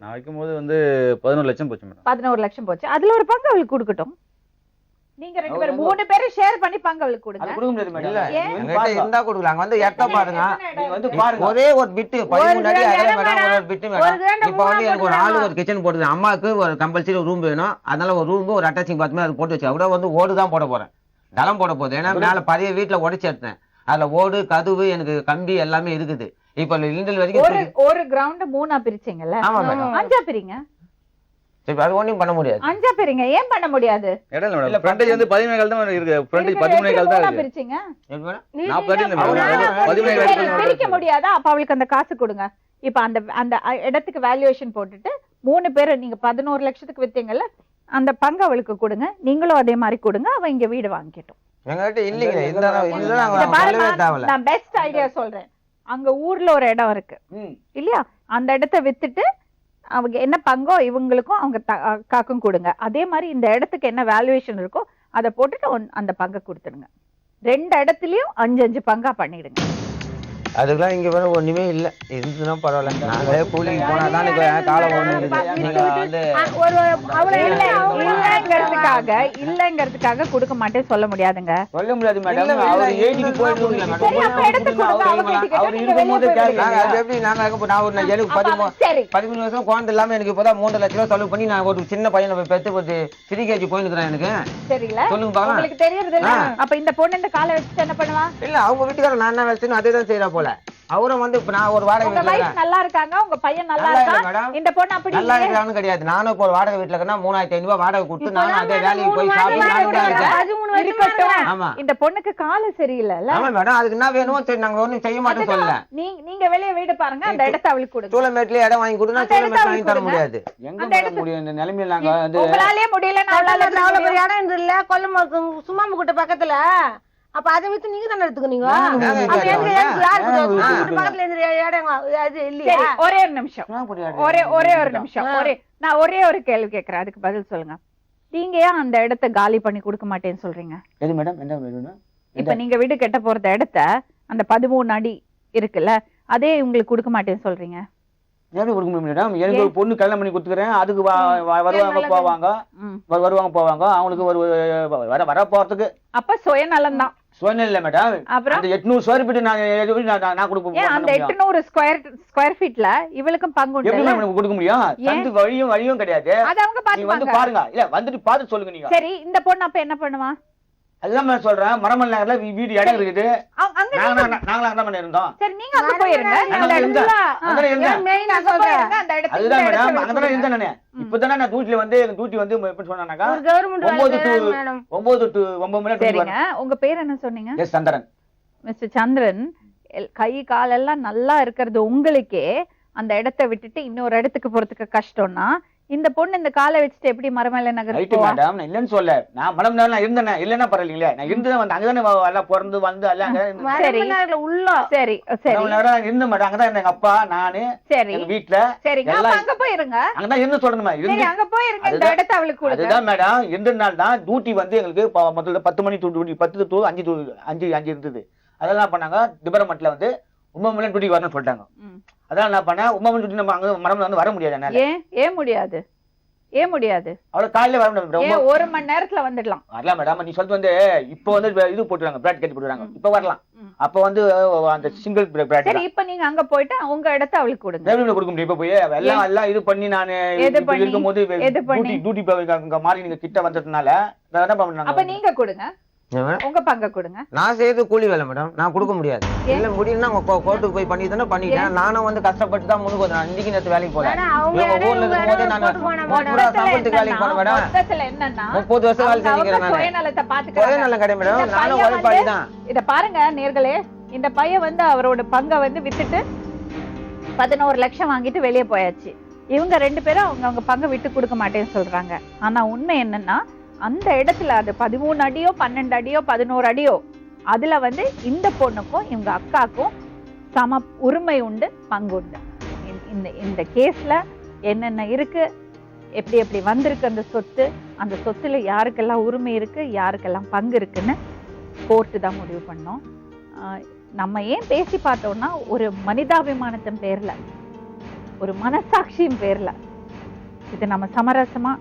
நான் வைக்கும்போது வந்து 11 லட்சம் போச்சு மேடம். 11 லட்சம் போச்சு. அதுல ஒரு பங்கு அவளுக்கு கொடுக்கட்டும். நீங்க 2 பேரும் 3 பேரும் ஷேர் பண்ணி பங்கு அவளுக்கு கொடுங்க. கொடுக்க முடியாது மேடம். இருந்தா கொடுக்கலாம். வந்து எட்ட பாருங்க, வந்து பாருங்க. ஒரே ஒரு பிட்டு 13 அடி அகலம் மேடம், ஒரு பிட்டு மேடம். இப்ப வந்து எனக்கு ஒரு ஆளு ஒரு கிச்சன் போடுது. அம்மாவுக்கு ஒரு கம்பல்சரி ரூம் வேணும். அதனால ஒரு ரூம், ஒரு அட்டாச்சிங் பாத்ரூம் அது போட்டு வச்சு. கூட வந்து ஓடு தான் போட போறேன், தளம் போட போகுது. ஏன்னா மேல பழைய வீட்டுல உடைச்சு எடுத்தேன். அதுல ஓடு, கதவு, எனக்கு கம்பி எல்லாமே இருக்குது. இப்ப லிண்டல் வரைக்கும் ஒரு கிரவுண்ட் 3ஆ பிரிச்சீங்கல்ல? ஆமா மேடம். 5ஆ பிரிங்க. சரி, அது ஒண்ணும் பண்ண முடியாது. 5ஆ பிரிங்க. ஏன் பண்ண முடியாது? இடையில மேடம் ஃப்ரண்டேஜ் வந்து 17 கால் தான் இருக்கு. ஃப்ரண்டேஜ் 13 கால் தான் இருக்கு. பிரிச்சீங்க 40 மேடம். பிரிக்க முடியாதா? அப்ப அவளுக்கு அந்த காசு கொடுங்க. இப்ப அந்த இடத்துக்கு வேல்யூவேஷன் போட்டுட்டு 3 பேரை நீங்க 11 லட்சத்துக்கு வித்தீங்கல்ல, அந்த பங்கு அவளுக்கு கொடுங்க. நீங்களும் அதே மாதிரி கொடுங்க. அவ இங்க வீடு வாங்கிட்டோம். எங்ககிட்ட இல்லைங்க. இதுதான் நான் பெஸ்ட் ஐடியா சொல்றேன். அங்க ஊர்ல ஒரு இடம் இருக்கு இல்லையா? அந்த இடத்தை வித்துட்டு அவங்க என்ன பங்கோ இவங்களுக்கும் அவங்க அக்காக்கும் கொடுங்க. அதே மாதிரி இந்த இடத்துக்கு என்ன வேல்யூவேஷன் இருக்கோ அதை போட்டுட்டு அந்த பங்கை கொடுத்துடுங்க. 2 இடத்துலயும் 5 பங்கா பண்ணிடுங்க. அதுக்கெல்லாம் இங்க வேற ஒண்ணுமே இல்ல. இருந்துன்னா பரவாயில்ல. நாங்களே கூலிக்கு போனாதான் காலம் இல்லங்கிறதுக்காக கொடுக்க மாட்டேன்னு சொல்ல முடியாதுங்க. சொல்ல முடியாது மேடம். அவர் ஏடிக்கு போயிட்டு அவர் இருக்கும்போது எப்படி நாங்க எனக்கு 13 வருஷம் குழந்தை இல்லாம எனக்கு இப்பதான் 3 லட்சம் ரூபாய் செலவு பண்ணி நான் ஒரு சின்ன பையனை பெற்று ஒரு 3 கேஜி போயிருக்கிறேன். எனக்கு தெரியல. சொல்லுங்க பாக்கலாம். உங்களுக்கு தெரியுது இல்ல? அப்ப இந்த பொண்ணு இந்த காலை வச்சுட்டு என்ன பண்ணுவா? இல்ல, அவங்க வீட்டுக்காரர் நான் என்ன வச்சுன்னு அதே தான் செய்யறா போல. அவரும் வந்து இப்ப நான் ஒரு வாடகை வீட்டுல நல்லா இருக்காங்க, உங்க பையன் நல்லா இருக்கா, இந்த பொண்ணு அப்படி நல்லா இருக்கான்னு கிடையாது. நானும் இப்போ ஒரு வாடகை வீட்டுல இருக்கேன்னா 3500 ரூபாய் வாடகை கொடுத்து நானும் அதே வேலைக்கு போய் சாப்பிட்டு. ஆமா, இந்த பொண்ணுக்கு கால சரியில்லை. ஆமா மேடம், அதுக்கு என்ன வேணும்? சரி, நாங்க ஒண்ணும் செய்ய மாட்டோம் சொல்லல. நீங்க வெளியே வீடு பாருங்க, அந்த இடத்தை அவளுக்கு கொடுங்க. சூளமேட்ல இடம் வாங்கி கொடுத்தா சூளமேட்ல வாங்கி தர முடியாது. எங்க முடியும் இந்த நிலைமையில? நாங்க வந்து உங்களாலே முடியல. அவ்வளவு பெரிய இடம் இல்ல, கொல்லமாக்கு சும்மாம்பு கிட்ட பக்கத்துல. அப்ப அதை வித்து நீங்க தானே எடுத்துக்கீங்க. ஒரே ஒரு நிமிஷம், ஒரே ஒரு நிமிஷம். நான் ஒரே ஒரு கேள்வி கேட்கறேன், அதுக்கு பதில் சொல்லுங்க. நீங்க ஏன் அந்த இடத்த காலி பண்ணி கொடுக்க மாட்டேன்னு சொல்றீங்க? எது மேடம்? என்ன வேணும்? இப்ப நீங்க வீடு கட்ட போறத இடத்த அந்த 13 அடி இருக்குல்ல, அதே உங்களுக்கு கொடுக்க மாட்டேன்னு சொல்றீங்க? எப்படி கொடுக்க முடியும் மேடம்? எனக்கு ஒரு பொண்ணு கல்யாணம் பண்ணி கொடுத்துக்கிறேன், அதுக்கு வருவாங்க போவாங்க, அவங்களுக்கு ஒரு வர போறதுக்கு. அப்ப சுயநலம் தான். சுயநலம் இல்ல மேடம். அப்புறம் அந்த 800 ஸ்கொயர் ஃபீட் நான் கொடுப்பேன். அந்த 800 ஸ்கொயர் ஃபீட்ல இவளுக்கும் பங்கு உண்டு. எப்படி மேடம் கொடுக்க முடியும்? தந்து வழியும் கிடையாது. அது அவங்க நீங்க வந்து பாருங்க. இல்ல வந்துட்டு பார்த்து சொல்லுங்க நீங்க. சரி, இந்த பொண்ணு அப்ப என்ன பண்ணுவா? அதுதான் நான் சொல்றேன், மரமல் நகர்ல வீடு இடம் இருக்குது. நாங்களும் அங்க தான் இருந்தோம். சரி, நீங்க அங்க போயிருங்க. அதுதான் மேடம், அங்கதான் இருந்தேன் நானு. இப்பதானே நான் டியூட்டில வந்து டியூட்டி வந்து எப்படி சொன்னாக்கா 9 to 9 மணி நேரம். சரிங்க, உங்க பேர் என்ன சொன்னீங்க? எஸ் சந்திரன். மிஸ்டர் சந்திரன், கை காலெல்லாம் நல்லா இருக்கிறது உங்களுக்கே அந்த இடத்தை விட்டுட்டு இன்னொரு இடத்துக்கு போறதுக்கு கஷ்டம்னா, இந்த பொண்ணு இந்த காலை வச்சுட்டு எப்படி மரமேல நகர் போவா? மேடம், நான் இல்லன்னு சொல்ல, நான் மரம் நேரம் இருந்தேன். இல்லன்னா பரவாயில்லைங்களே, நான் இருந்தேன். வந்து அங்கதானே எல்லாம் பிறந்து வந்து எல்லாம் உள்ள. சரி சரி இருந்த மேடம், அங்கதான் இருந்தேன். எங்க அப்பா, நானு, சரி வீட்டுல. சரிங்க, அங்க போயிருங்க. அங்கதான் இருந்து சொல்லணுமா? அங்க போயிருங்க, இந்த இடத்தை அவளுக்கு கொடுங்க. அதுதான் மேடம், இருந்ததுனால தான் டியூட்டி வந்து எங்களுக்கு முதல்ல 10 மணி டியூட்டி, 10 to 5 இருந்தது. அதெல்லாம் பண்ணாங்க. டிபார்ட்மெண்ட்ல வந்து 9 மணி டியூட்டி வரணும்னு சொல்லிட்டாங்க. அதான் என்ன பண்ண, 9 மணி டியூட்டி நம்ம அங்க மரம்ல வந்து வர முடியாது. ஏன் முடியாது? ஏன் முடியாது? அவ்வளவு காலையில வர முடியாது. 1 மணி நேரத்துல வந்துடலாம். வரலாம் மேடம். நீ சொல்றது வந்து இப்ப வந்து இது போட்டுறாங்க, பிராட் கட்டி போட்டுறாங்க. இப்ப வரலாம். அப்ப வந்து அந்த சிங்கிள் பிராட். சரி, இப்ப நீங்க அங்க போயிட்டு உங்க இடத்தை அவளுக்கு கொடுங்க. கொடுக்க முடியும். இப்ப போய் எல்லாம் இது பண்ணி நான் இருக்கும்போது டியூட்டி மாறி நீங்க கிட்ட வந்ததுனால என்ன பண்ணாங்க. அப்ப நீங்க கொடுங்க, உங்க பங்க கொடுங்க. நான் செய்யறது கூலி வேலை மேடம், நான் கொடுக்க முடியாது. இல்ல முடியும்னா கோர்ட்டுக்கு போய் பண்ணி தானே பண்ணிட்டேன். நானும் வந்து கஷ்டப்பட்டு தான் முன்னுக்கு வந்தேன். இன்னைக்கு நேற்று வேலைக்கு போறேன். ஊர்ல இருக்கும்போது நான் சம்பளத்துக்கு வேலைக்கு போன மேடம். 30 வருஷம் வேலை செஞ்சுக்கிறேன். சுயநலத்தை பாத்துக்கிறேன். சுயநலம் கிடையாது மேடம், நானும் உழைப்பாளி தான். இத பாருங்க நேர்களே, இந்த பையன் வந்து அவரோட பங்கை வந்து வித்துட்டு 11 லட்சம் வாங்கிட்டு வெளியே போயாச்சு. இவங்க 2 பேரும் அவங்க பங்கை விட்டு கொடுக்க மாட்டேன்னு சொல்றாங்க. ஆனா உண்மை என்னன்னா, அந்த இடத்துல அது 13 அடியோ 12 அடியோ 11 அடியோ அதுல வந்து இந்த பொண்ணுக்கும் இவங்க அக்காக்கும் சம உரிமை உண்டு, பங்கு உண்டு. இந்த கேஸ்ல என்னென்ன இருக்கு, எப்படி எப்படி வந்திருக்கு அந்த சொத்துல யாருக்கெல்லாம் உரிமை இருக்கு, யாருக்கெல்லாம் பங்கு இருக்குன்னு கோர்ட்டு தான் முடிவு பண்ணோம். நம்ம ஏன் பேசி பார்த்தோம்னா, ஒரு மனிதாபிமானத்தின் பேர்ல, ஒரு மனசாட்சியின் பேர்ல இது நம்ம சமரசமா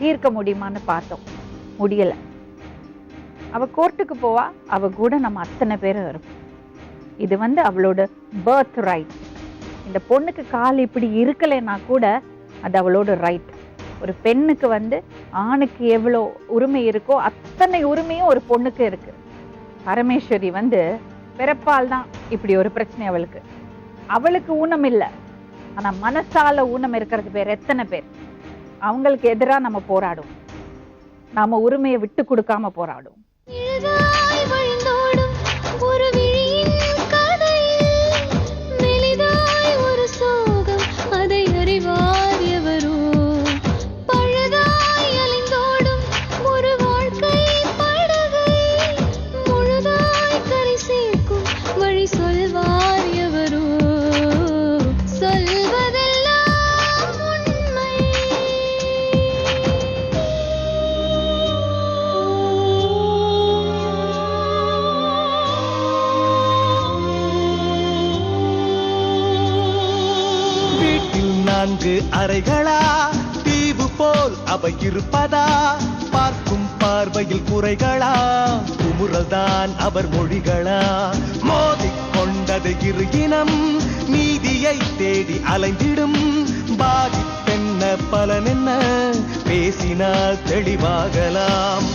தீர்க்க முடியுமான்னு பார்த்தோம். முடியல. அவ கோர்ட்டுக்கு போவா, அவ கூட நம்ம அத்தனை பேரும் இருப்போம். இது வந்து அவளோட பர்த் ரைட். இந்த பொண்ணுக்கு கால் இப்படி இருக்கலைன்னா கூட அது அவளோட ரைட். ஒரு பெண்ணுக்கு வந்து ஆணுக்கு எவ்வளோ உரிமை இருக்கோ அத்தனை உரிமையும் ஒரு பொண்ணுக்கு இருக்கு. பரமேஸ்வரி வந்து பிறப்பால் தான் இப்படி ஒரு பிரச்சனை அவளுக்கு ஊனம் இல்லை. ஆனா மனசால ஊனம் இருக்கிறது பேர் எத்தனை பேர்? அவங்களுக்கு எதிராக நம்ம போராடும், நாம உரிமையை விட்டு கொடுக்காம போராடும். ஒரு விழியின் கதையில் மெலிதாய் ஒரு சோகம், அதை அறிவார் எவரோ. பழுதாய் அலைந்தோடும் ஒரு வாழ்க்கை படகை முழுதாய் கரை சேர்க்கும் வழி சொல்வார் எவரோ. சொல்வதெல்லாம் உண்மை. வீட்டில் 4 அறைகளா, தீவு போல் அவை இருப்பதா? பார்க்கும் பார்வையில் குறைகளா, குமுறல்தான் அவர் மொழிகளா? மோதிக் கொண்டது இரு இனம், நீதியை தேடி அலைந்திடும். பாதிப்பென்ன பலனென்ன, பேசினால் தெளிவாகலாம்.